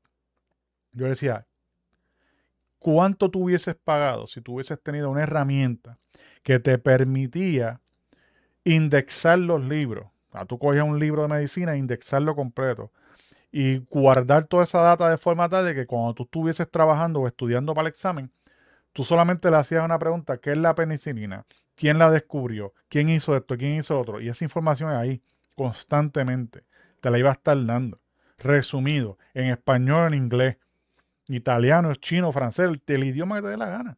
Yo le decía, ¿cuánto tú hubieses pagado si tú hubieses tenido una herramienta que te permitía indexar los libros? O sea, tú cogías un libro de medicina e indexarlo completo y guardar toda esa data de forma tal de que cuando tú estuvieses trabajando o estudiando para el examen, tú solamente le hacías una pregunta: ¿qué es la penicilina? ¿Quién la descubrió? ¿Quién hizo esto? ¿Quién hizo otro? Y esa información es ahí, constantemente. Te la iba a estar dando. Resumido, en español, en inglés, italiano, chino, francés, el idioma que te dé la gana.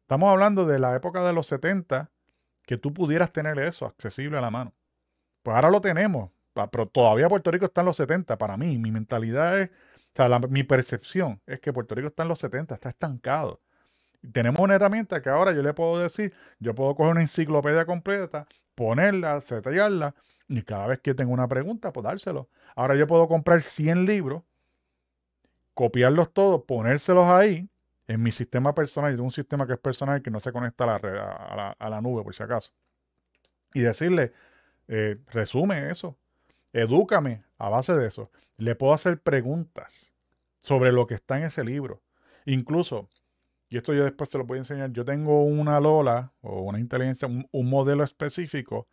Estamos hablando de la época de los 70, que tú pudieras tener eso accesible a la mano. Pues ahora lo tenemos, pero todavía Puerto Rico está en los 70. Para mí, mi mentalidad es, o sea, mi percepción es que Puerto Rico está en los 70, está estancado. Tenemos una herramienta que ahora yo le puedo decir, yo puedo coger una enciclopedia completa, ponerla, setearla, y cada vez que tengo una pregunta, pues dárselo. Ahora yo puedo comprar 100 libros, copiarlos todos, ponérselos ahí en mi sistema personal. Yo tengo un sistema que es personal que no se conecta a la red, a la nube, por si acaso. Y decirle, resume eso, edúcame a base de eso. Le puedo hacer preguntas sobre lo que está en ese libro. Incluso, y esto yo después se lo voy a enseñar, yo tengo una Lola o una inteligencia, un modelo específico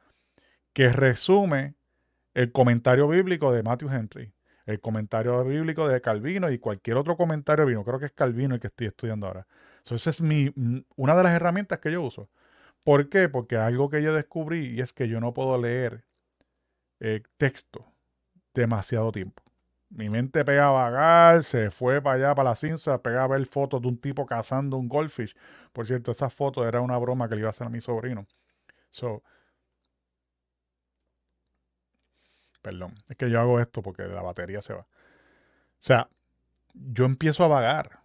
que resume el comentario bíblico de Matthew Henry, el comentario bíblico de Calvino y cualquier otro comentario bíblico. Creo que es Calvino el que estoy estudiando ahora. Esa es una de las herramientas que yo uso. ¿Por qué? Porque algo que yo descubrí y es que yo no puedo leer texto demasiado tiempo. Mi mente pega a vagar, se fue para allá, para la cinza, pega a ver fotos de un tipo cazando un goldfish. Por cierto, esa foto era una broma que le iba a hacer a mi sobrino. So, perdón, es que yo hago esto porque la batería se va. O sea, yo empiezo a vagar.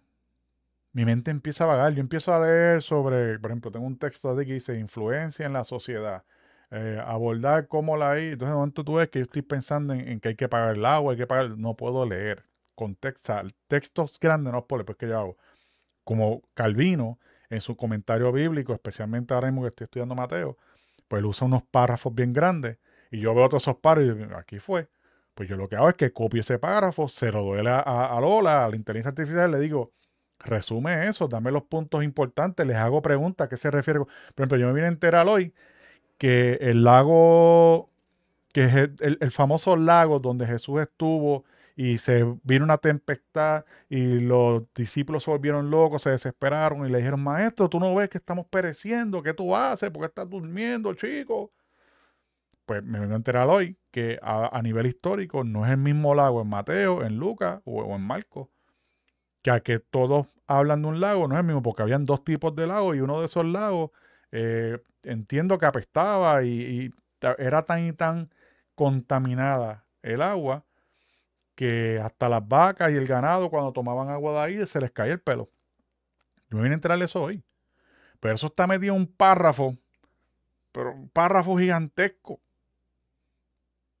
Mi mente empieza a vagar. Yo empiezo a leer sobre, por ejemplo, tengo un texto de que dice influencia en la sociedad. Abordar cómo la hay. Entonces, de momento tú ves que yo estoy pensando en que hay que pagar el agua, hay que pagar. No puedo leer. Textos grandes no puedo leer, pues ¿qué yo hago? Como Calvino, en su comentario bíblico, especialmente ahora mismo que estoy estudiando Mateo, pues él usa unos párrafos bien grandes. Y yo veo todos esos párrafos y digo, aquí fue. Pues yo lo que hago es que copio ese párrafo, se lo doy a Lola, a la inteligencia artificial, le digo, resume eso, dame los puntos importantes, les hago preguntas, ¿a qué se refiere? Por ejemplo, yo me vine a enterar hoy que el lago, que es el famoso lago donde Jesús estuvo y se vino una tempestad y los discípulos se volvieron locos, se desesperaron y le dijeron, maestro, tú no ves que estamos pereciendo, ¿qué tú haces? ¿Por qué estás durmiendo, chico? Pues me vengo a enterar hoy que a nivel histórico no es el mismo lago en Mateo, en Lucas o en Marcos, ya que todos hablan de un lago, no es el mismo, porque habían 2 tipos de lagos y uno de esos lagos Entiendo que apestaba y era tan y tan contaminada el agua que hasta las vacas y el ganado cuando tomaban agua de ahí se les caía el pelo. Yo me vine a enterar de eso hoy. Pero eso está metido en un párrafo, pero un párrafo gigantesco.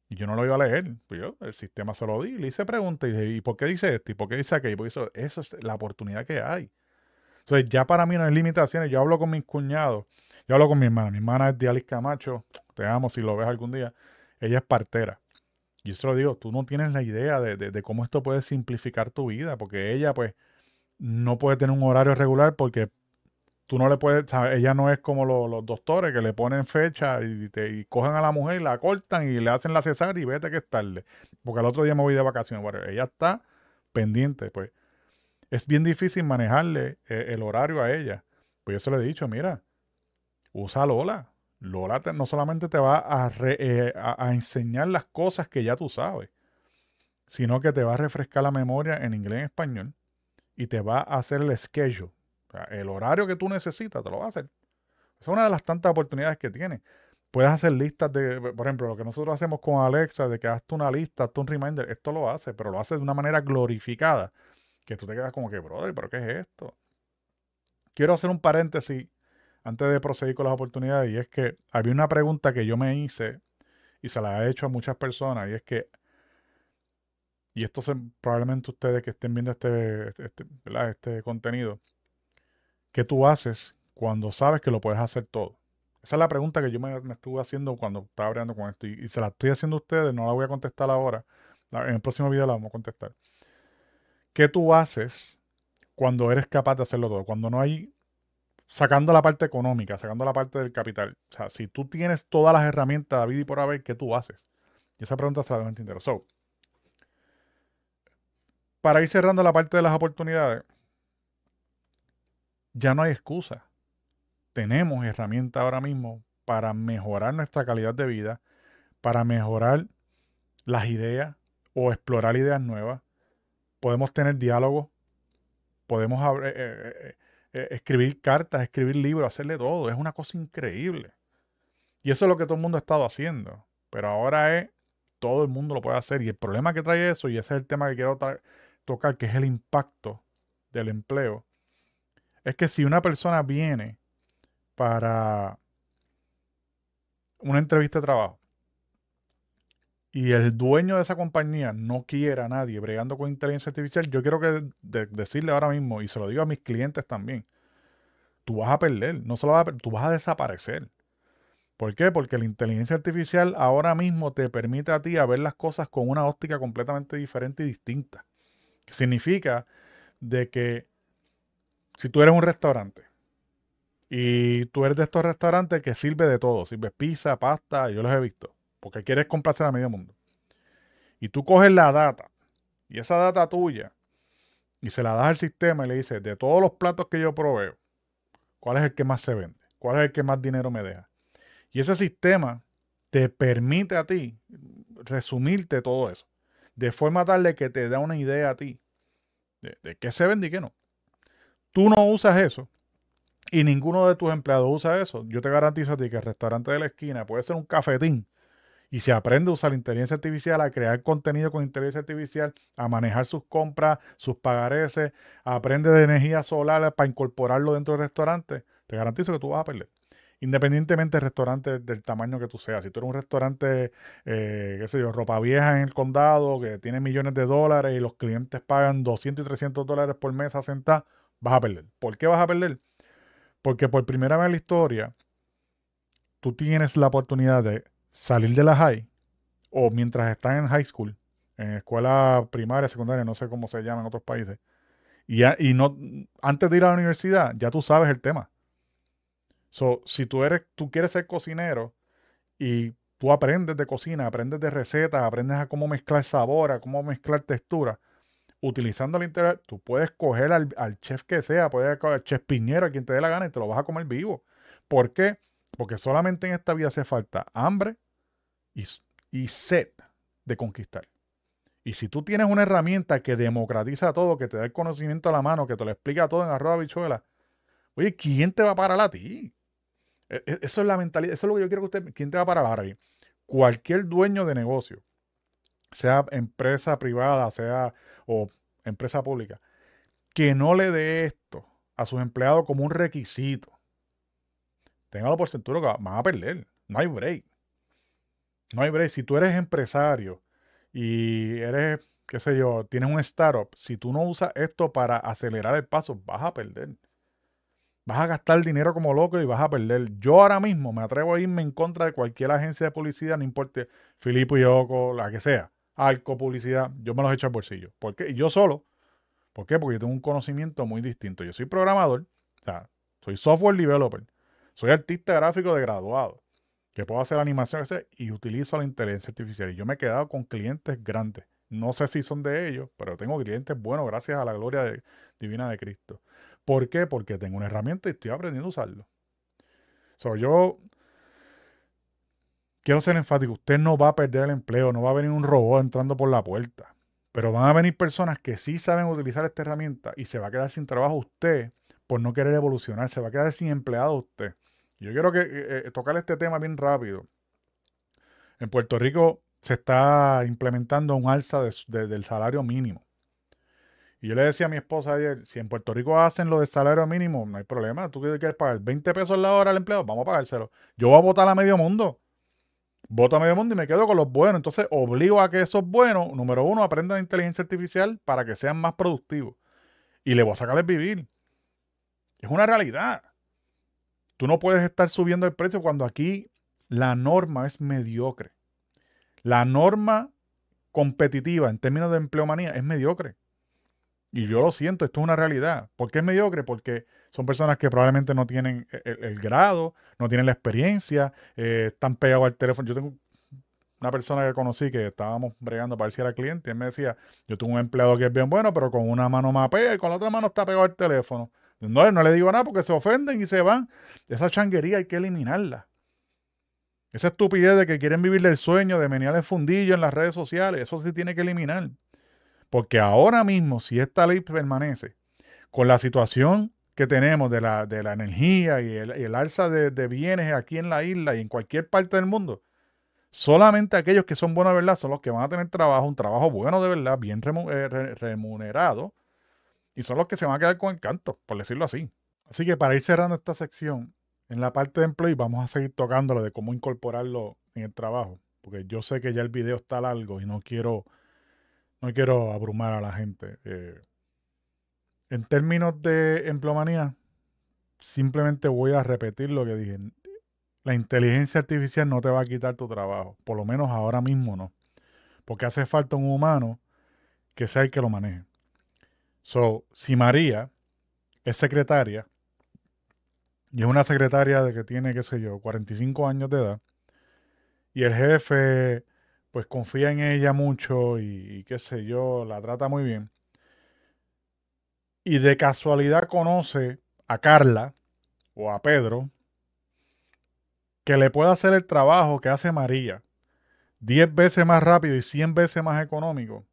Y yo no lo iba a leer. Pues yo, el sistema se lo di. Le hice preguntas y dije, ¿y por qué dice esto? ¿Y por qué dice aquello? Porque eso es la oportunidad que hay. Entonces ya para mí no hay limitaciones. Yo hablo con mis cuñados. Yo hablo con mi hermana. Mi hermana es Dialis Camacho. Te amo si lo ves algún día. Ella es partera. Y yo se lo digo, tú no tienes la idea de cómo esto puede simplificar tu vida. Porque ella pues no puede tener un horario regular porque tú no le puedes, ¿sabes? Ella no es como los doctores que le ponen fecha y cogen a la mujer y la cortan y le hacen la cesárea y vete que es tarde. Porque al otro día me voy de vacaciones. Bueno, ella está pendiente, pues. Es bien difícil manejarle el horario a ella. Pues yo se lo he dicho, mira, usa Lola. Lola no solamente te va a enseñar las cosas que ya tú sabes, sino que te va a refrescar la memoria en inglés y en español y te va a hacer el schedule. O sea, el horario que tú necesitas te lo va a hacer. Esa es una de las tantas oportunidades que tienes. Puedes hacer listas de, por ejemplo, lo que nosotros hacemos con Alexa, de que hazte una lista, hazte un reminder, esto lo hace, pero lo hace de una manera glorificada, que tú te quedas como que, brother, ¿pero qué es esto? Quiero hacer un paréntesis antes de proseguir con las oportunidades, y es que había una pregunta que yo me hice y se la he hecho a muchas personas, y es que, y esto probablemente ustedes que estén viendo ¿verdad? Este contenido, ¿qué tú haces cuando sabes que lo puedes hacer todo? Esa es la pregunta que yo me estuve haciendo cuando estaba hablando con esto. Y se la estoy haciendo a ustedes, no la voy a contestar ahora. En el próximo video la vamos a contestar. ¿Qué tú haces cuando eres capaz de hacerlo todo? Cuando no hay, sacando la parte económica, sacando la parte del capital. O sea, si tú tienes todas las herramientas, David, y por haber, ¿qué tú haces? Y esa pregunta se la dejo en tintero. So, para ir cerrando la parte de las oportunidades, ya no hay excusa. Tenemos herramientas ahora mismo para mejorar nuestra calidad de vida, para mejorar las ideas o explorar ideas nuevas. Podemos tener diálogos, podemos escribir cartas, escribir libros, hacerle todo. Es una cosa increíble. Y eso es lo que todo el mundo ha estado haciendo. Pero ahora todo el mundo lo puede hacer. Y el problema que trae eso, y ese es el tema que quiero tocar, que es el impacto del empleo, es que si una persona viene para una entrevista de trabajo y el dueño de esa compañía no quiere a nadie bregando con inteligencia artificial, yo quiero decirle ahora mismo, y se lo digo a mis clientes también, tú vas a perder, no solo tú vas a desaparecer. ¿Por qué? Porque la inteligencia artificial ahora mismo te permite a ti a ver las cosas con una óptica completamente diferente y distinta. Que significa de que si tú eres un restaurante y tú eres de estos restaurantes que sirve de todo, sirve pizza, pasta, yo los he visto, porque quieres complacer a medio mundo. Y tú coges la data y esa data tuya y se la das al sistema y le dices, de todos los platos que yo proveo, ¿cuál es el que más se vende? ¿Cuál es el que más dinero me deja? Y ese sistema te permite a ti resumirte todo eso, de forma tal de que te da una idea a ti de qué se vende y qué no. Tú no usas eso y ninguno de tus empleados usa eso. Yo te garantizo a ti que el restaurante de la esquina puede ser un cafetín y se aprende a usar la inteligencia artificial, a crear contenido con inteligencia artificial, a manejar sus compras, sus pagareces, aprende de energía solar para incorporarlo dentro del restaurante. Te garantizo que tú vas a perder. Independientemente del restaurante, del tamaño que tú seas. Si tú eres un restaurante, qué sé yo, ropa vieja en el condado, que tiene millones de dólares y los clientes pagan 200 y 300 dólares por mes a sentar, vas a perder. ¿Por qué vas a perder? Porque por primera vez en la historia, tú tienes la oportunidad de salir de la high o mientras estás en high school, en escuela primaria, secundaria, no sé cómo se llama en otros países, y no, antes de ir a la universidad, ya tú sabes el tema. So, si tú quieres ser cocinero y tú aprendes de cocina, aprendes de recetas, aprendes a cómo mezclar sabor, a cómo mezclar textura, utilizando el internet, tú puedes coger al chef que sea, puedes coger al chef piñero, a quien te dé la gana y te lo vas a comer vivo. ¿Por qué? Porque solamente en esta vida hace falta hambre y, y sed de conquistar. Y si tú tienes una herramienta que democratiza todo, que te da el conocimiento a la mano, que te lo explica todo en arroba habichuela, oye, ¿quién te va a parar a ti? Eso es la mentalidad, eso es lo que yo quiero que usted, ¿quién te va a parar ahora ahí? Cualquier dueño de negocio, sea empresa privada, sea o empresa pública, que no le dé esto a sus empleados como un requisito, téngalo por seguro que van a perder. No hay break. No hay break. Si tú eres empresario y eres, qué sé yo, tienes un startup, si tú no usas esto para acelerar el paso, vas a perder. Vas a gastar dinero como loco y vas a perder. Yo ahora mismo me atrevo a irme en contra de cualquier agencia de publicidad, no importa, Filippo y Oco, la que sea, Arco Publicidad, yo me los echo al bolsillo. ¿Por qué? Y yo solo. ¿Por qué? Porque yo tengo un conocimiento muy distinto. Yo soy programador, o sea, soy software developer, soy artista gráfico de graduado, que puedo hacer animación y utilizo la inteligencia artificial. Y yo me he quedado con clientes grandes. No sé si son de ellos, pero tengo clientes buenos gracias a la divina de Cristo. ¿Por qué? Porque tengo una herramienta y estoy aprendiendo a usarlo. So, yo quiero ser enfático. Usted no va a perder el empleo, no va a venir un robot entrando por la puerta. Pero van a venir personas que sí saben utilizar esta herramienta y se va a quedar sin trabajo usted por no querer evolucionar. Se va a quedar sin empleado usted. Yo quiero tocar este tema bien rápido. En Puerto Rico se está implementando un alza del salario mínimo. Y yo le decía a mi esposa ayer, si en Puerto Rico hacen lo del salario mínimo, no hay problema. ¿Tú qué quieres pagar? ¿20 pesos la hora al empleado? Vamos a pagárselo. Yo voy a votar a medio mundo. Voto a medio mundo y me quedo con los buenos. Entonces obligo a que esos buenos, número uno, aprendan inteligencia artificial para que sean más productivos. Y le voy a sacar el vivir. Es una realidad. Tú no puedes estar subiendo el precio cuando aquí la norma es mediocre. La norma competitiva en términos de empleomanía es mediocre. Y yo lo siento, esto es una realidad. ¿Por qué es mediocre? Porque son personas que probablemente no tienen el grado, no tienen la experiencia, están pegados al teléfono. Yo tengo una persona que conocí que estábamos bregando para ver si era cliente y él me decía, yo tengo un empleado que es bien bueno, pero con una mano mapea y con la otra mano está pegado al teléfono. No le digo nada porque se ofenden y se van. Esa changuería hay que eliminarla. Esa estupidez de que quieren vivir del sueño, de menear el fundillo en las redes sociales, eso se tiene que eliminar. Porque ahora mismo, si esta ley permanece, con la situación que tenemos de la energía y el alza de bienes aquí en la isla y en cualquier parte del mundo, solamente aquellos que son buenos de verdad son los que van a tener trabajo, un trabajo bueno de verdad, bien remunerado, y son los que se van a quedar con el canto, por decirlo así. Así que para ir cerrando esta sección, en la parte de employee vamos a seguir tocándolo de cómo incorporarlo en el trabajo, porque yo sé que ya el video está largo y no quiero abrumar a la gente. En términos de empleomanía, simplemente voy a repetir lo que dije. La inteligencia artificial no te va a quitar tu trabajo, por lo menos ahora mismo no, porque hace falta un humano que sea el que lo maneje. So, si María es secretaria y es una secretaria de que tiene, qué sé yo, 45 años de edad, y el jefe pues confía en ella mucho y qué sé yo, la trata muy bien, y de casualidad conoce a Carla o a Pedro, que le pueda hacer el trabajo que hace María 10 veces más rápido y 100 veces más económico,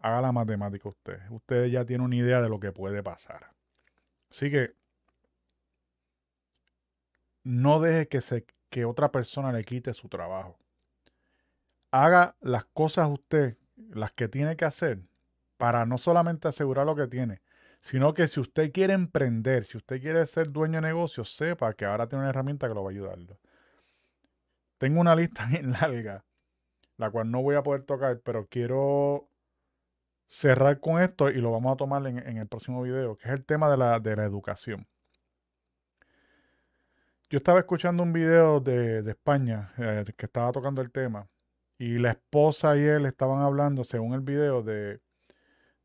haga la matemática usted. Usted ya tiene una idea de lo que puede pasar. Así que no deje que otra persona le quite su trabajo. Haga las cosas usted, las que tiene que hacer, para no solamente asegurar lo que tiene, sino que si usted quiere emprender, si usted quiere ser dueño de negocio, sepa que ahora tiene una herramienta que lo va a ayudar. Tengo una lista bien larga, la cual no voy a poder tocar, pero quiero cerrar con esto y lo vamos a tomar en el próximo video, que es el tema de la educación. Yo estaba escuchando un video de España que estaba tocando el tema y la esposa y él estaban hablando, según el video, de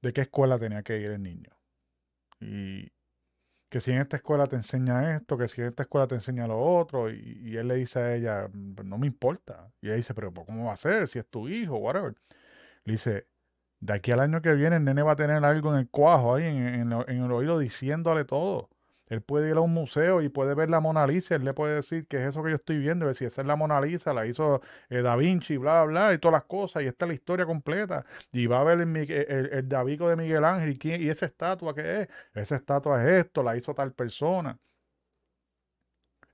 qué escuela tenía que ir el niño. Y que si en esta escuela te enseña esto, que si en esta escuela te enseña lo otro, y él le dice a ella, no me importa. Y ella dice, pero ¿cómo va a ser? Si es tu hijo, whatever. Le dice, de aquí al año que viene el nene va a tener algo en el cuajo, ahí en el oído diciéndole todo. Él puede ir a un museo y puede ver la Mona Lisa, él le puede decir que es eso que yo estoy viendo, ver si esa es la Mona Lisa, la hizo Da Vinci, bla, bla, bla, y todas las cosas, y esta es la historia completa. Y va a ver el Davico de Miguel Ángel, y esa estatua que es, esa estatua es esto, la hizo tal persona.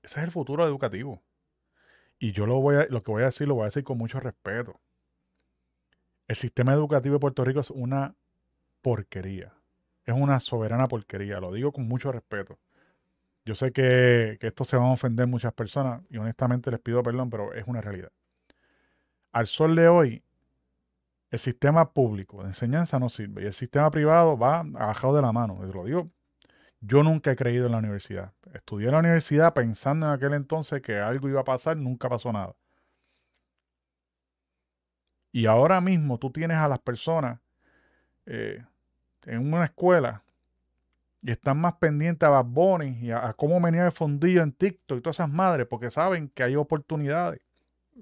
Ese es el futuro educativo. Y yo lo que lo voy a decir con mucho respeto. El sistema educativo de Puerto Rico es una porquería. Es una soberana porquería. Lo digo con mucho respeto. Yo sé que esto se van a ofender muchas personas y honestamente les pido perdón, pero es una realidad. Al sol de hoy, el sistema público de enseñanza no sirve y el sistema privado va agajado de la mano. Y lo digo, yo nunca he creído en la universidad. Estudié en la universidad pensando en aquel entonces que algo iba a pasar, nunca pasó nada. Y ahora mismo tú tienes a las personas eh, en una escuela y están más pendientes a Bad Bunny y a cómo venía el fondillo en TikTok y todas esas madres porque saben que hay oportunidades.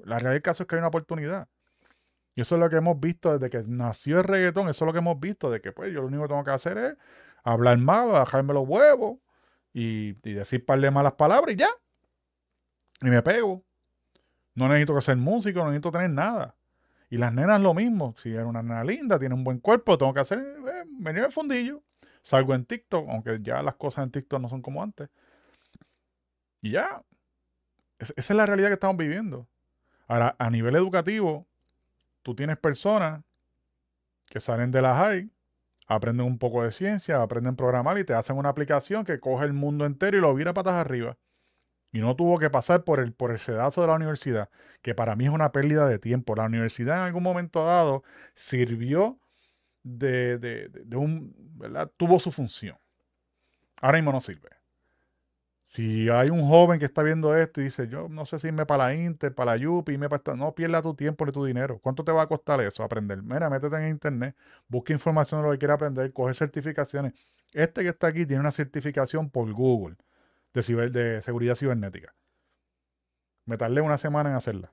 La realidad del caso es que hay una oportunidad. Y eso es lo que hemos visto desde que nació el reggaetón. Eso es lo que hemos visto de que pues yo lo único que tengo que hacer es hablar mal, bajarme los huevos y decir par de malas palabras y ya. Y me pego. No necesito que ser músico, no necesito tener nada. Y las nenas lo mismo. Si era una nena linda, tiene un buen cuerpo, tengo que hacer venir el fondillo. Salgo en TikTok, aunque ya las cosas en TikTok no son como antes. Y ya. Esa es la realidad que estamos viviendo. Ahora, a nivel educativo, tú tienes personas que salen de la high, aprenden un poco de ciencia, aprenden a programar y te hacen una aplicación que coge el mundo entero y lo vira patas arriba. Y no tuvo que pasar por el sedazo de la universidad, que para mí es una pérdida de tiempo. La universidad en algún momento dado sirvió de un, ¿verdad? Tuvo su función. Ahora mismo no sirve. Si hay un joven que está viendo esto y dice, yo no sé si irme para la Inter, para la UPI, irme para esta... No pierda tu tiempo ni tu dinero. ¿Cuánto te va a costar eso? Aprender. Mira, métete en internet, busca información de lo que quieras aprender, coge certificaciones. Este que está aquí tiene una certificación por Google de seguridad cibernética. Me tardé una semana en hacerla.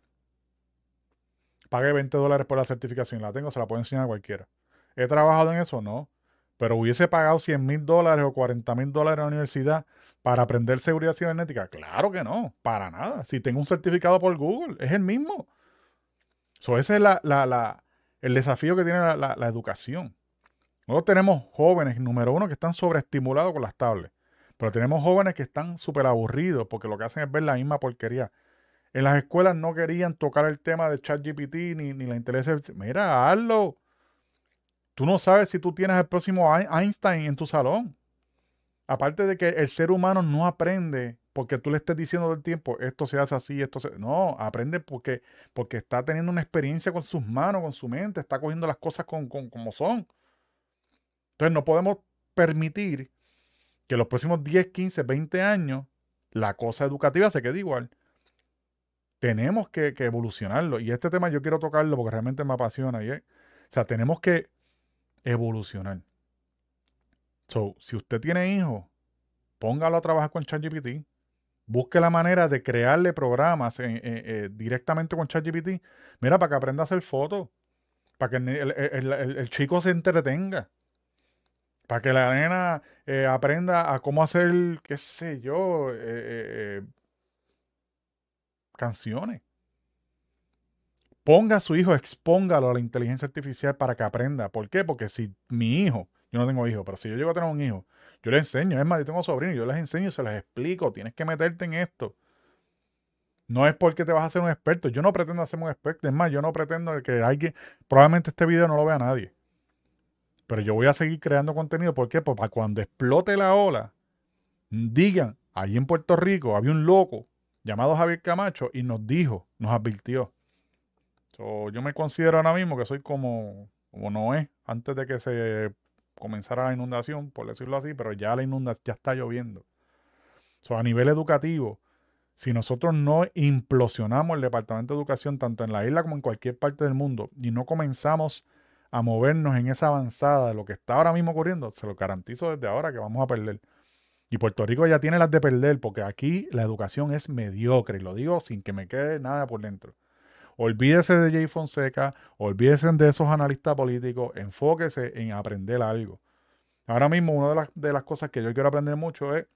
Pagué $20 por la certificación. La tengo, se la puedo enseñar a cualquiera. ¿He trabajado en eso? No. Pero hubiese pagado $100,000 o $40,000 en la universidad para aprender seguridad cibernética. Claro que no, para nada. Si tengo un certificado por Google, es el mismo. Ese es el desafío que tiene la educación. Nosotros tenemos jóvenes, número uno, que están sobreestimulados con las tablets. Pero tenemos jóvenes que están súper aburridos porque lo que hacen es ver la misma porquería. En las escuelas no querían tocar el tema de ChatGPT ni la inteligencia artificial. Mira, hazlo. Tú no sabes si tú tienes el próximo Einstein en tu salón. Aparte de que el ser humano no aprende porque tú le estés diciendo todo el tiempo, esto se hace así, esto se... No, aprende porque está teniendo una experiencia con sus manos, con su mente, está cogiendo las cosas como son. Entonces no podemos permitir que los próximos 10, 15, 20 años la cosa educativa se quede igual. Tenemos que evolucionarlo. Y este tema yo quiero tocarlo porque realmente me apasiona. O sea, tenemos que evolucionar. So, si usted tiene hijos, póngalo a trabajar con ChatGPT. Busque la manera de crearle programas directamente con ChatGPT. Mira, para que aprenda a hacer fotos. Para que el chico se entretenga. Para que la nena aprenda a cómo hacer, qué sé yo, canciones. Ponga a su hijo, expóngalo a la inteligencia artificial para que aprenda. ¿Por qué? Porque si mi hijo, yo no tengo hijo, pero si yo llego a tener un hijo, yo le enseño. Es más, yo tengo sobrinos, yo les enseño y se les explico. Tienes que meterte en esto. No es porque te vas a hacer un experto. Yo no pretendo hacerme un experto. Es más, yo no pretendo que alguien, probablemente este video no lo vea nadie. Pero yo voy a seguir creando contenido. ¿Por qué? Pues para cuando explote la ola, digan, allí en Puerto Rico había un loco llamado Javier Camacho y nos dijo, nos advirtió. Yo me considero ahora mismo que soy como Noé, antes de que se comenzara la inundación, por decirlo así, pero ya la inundación ya está lloviendo. A nivel educativo, si nosotros no implosionamos el Departamento de Educación, tanto en la isla como en cualquier parte del mundo, y no comenzamos a movernos en esa avanzada de lo que está ahora mismo ocurriendo, se lo garantizo desde ahora que vamos a perder. Y Puerto Rico ya tiene las de perder, porque aquí la educación es mediocre, y lo digo sin que me quede nada por dentro. Olvídese de Jay Fonseca, olvídese de esos analistas políticos, enfóquese en aprender algo. Ahora mismo una de las cosas que yo quiero aprender mucho es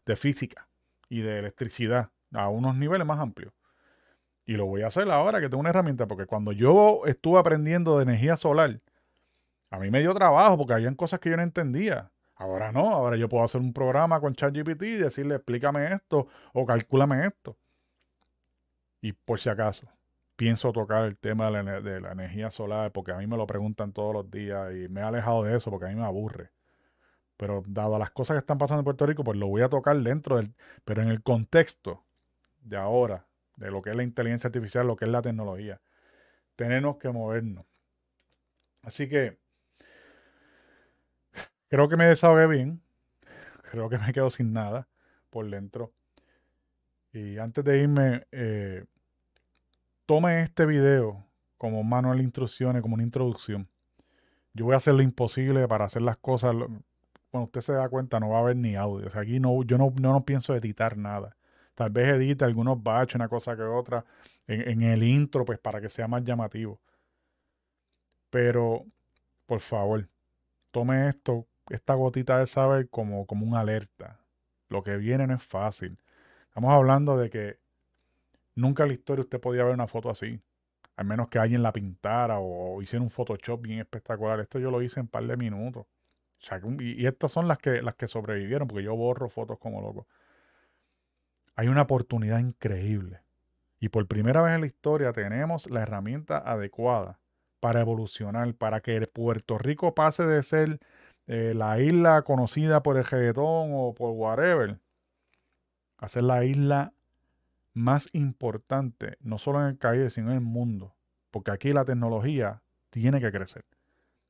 de física y de electricidad a unos niveles más amplios. Y lo voy a hacer ahora que tengo una herramienta, porque cuando yo estuve aprendiendo de energía solar, a mí me dio trabajo porque habían cosas que yo no entendía. Ahora no, ahora yo puedo hacer un programa con ChatGPT y decirle, explícame esto o calcúlame esto. Y por si acaso, pienso tocar el tema de la energía solar porque a mí me lo preguntan todos los días y me he alejado de eso porque a mí me aburre. Pero dado las cosas que están pasando en Puerto Rico, pues lo voy a tocar dentro del, pero en el contexto de ahora, de lo que es la inteligencia artificial, lo que es la tecnología. Tenemos que movernos. Así que creo que me desahogué bien. Creo que me quedo sin nada por dentro. Y antes de irme, tome este video como manual de instrucciones, como una introducción. Yo voy a hacer lo imposible para hacer las cosas. Cuando usted se da cuenta, no va a haber ni audio. O sea, aquí no, yo no pienso editar nada. Tal vez edite algunos batches, una cosa que otra, en el intro, pues para que sea más llamativo. Pero, por favor, tome esto, esta gotita de saber como una alerta. Lo que viene no es fácil. Estamos hablando de que nunca en la historia usted podía ver una foto así. Al menos que alguien la pintara o hiciera un Photoshop bien espectacular. Esto yo lo hice en un par de minutos. O sea, y estas son las que sobrevivieron, porque yo borro fotos como loco. Hay una oportunidad increíble. Y por primera vez en la historia tenemos la herramienta adecuada para evolucionar, para que Puerto Rico pase de ser la isla conocida por el reggaetón o por whatever, a ser la isla más importante, no solo en el Caribe, sino en el mundo. Porque aquí la tecnología tiene que crecer.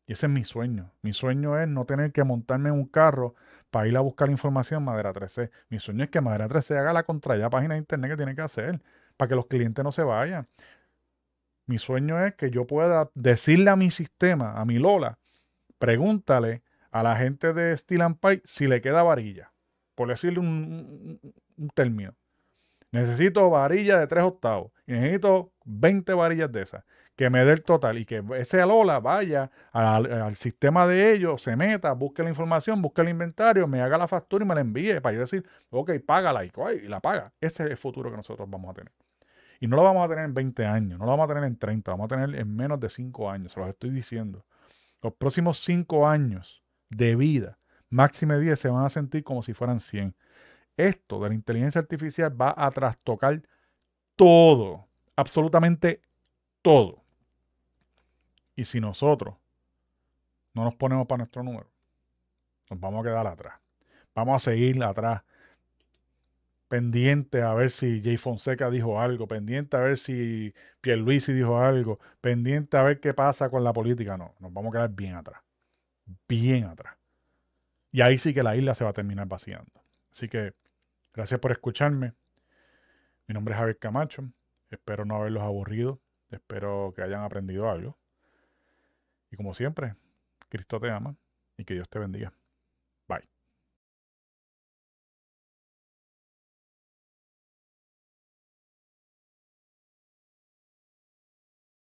Y ese es mi sueño. Mi sueño es no tener que montarme en un carro para ir a buscar información en Madera 3C. Mi sueño es que Madera 3C haga la contraria página de internet que tiene que hacer para que los clientes no se vayan. Mi sueño es que yo pueda decirle a mi sistema, a mi Lola, pregúntale a la gente de Steel and Pipe si le queda varilla. Por decirle un término. Necesito varilla de 3 octavos. Y necesito 20 varillas de esas. Que me dé el total. Y que ese Alola vaya al sistema de ellos, se meta, busque la información, busque el inventario, me haga la factura y me la envíe. Para yo decir, ok, págala. Y la paga. Ese es el futuro que nosotros vamos a tener. Y no lo vamos a tener en 20 años, no lo vamos a tener en 30, lo vamos a tener en menos de 5 años. Se los estoy diciendo. Los próximos 5 años de vida, máxime 10, se van a sentir como si fueran 100. Esto de la inteligencia artificial va a trastocar todo, absolutamente todo. Y si nosotros no nos ponemos para nuestro número, nos vamos a quedar atrás. Vamos a seguir atrás, pendiente a ver si Jay Fonseca dijo algo, pendiente a ver si Pierluisi dijo algo, pendiente a ver qué pasa con la política. No, nos vamos a quedar bien atrás, bien atrás. Y ahí sí que la isla se va a terminar vaciando. Así que gracias por escucharme. Mi nombre es Javier Camacho. Espero no haberlos aburrido. Espero que hayan aprendido algo. Y como siempre, Cristo te ama y que Dios te bendiga. Bye.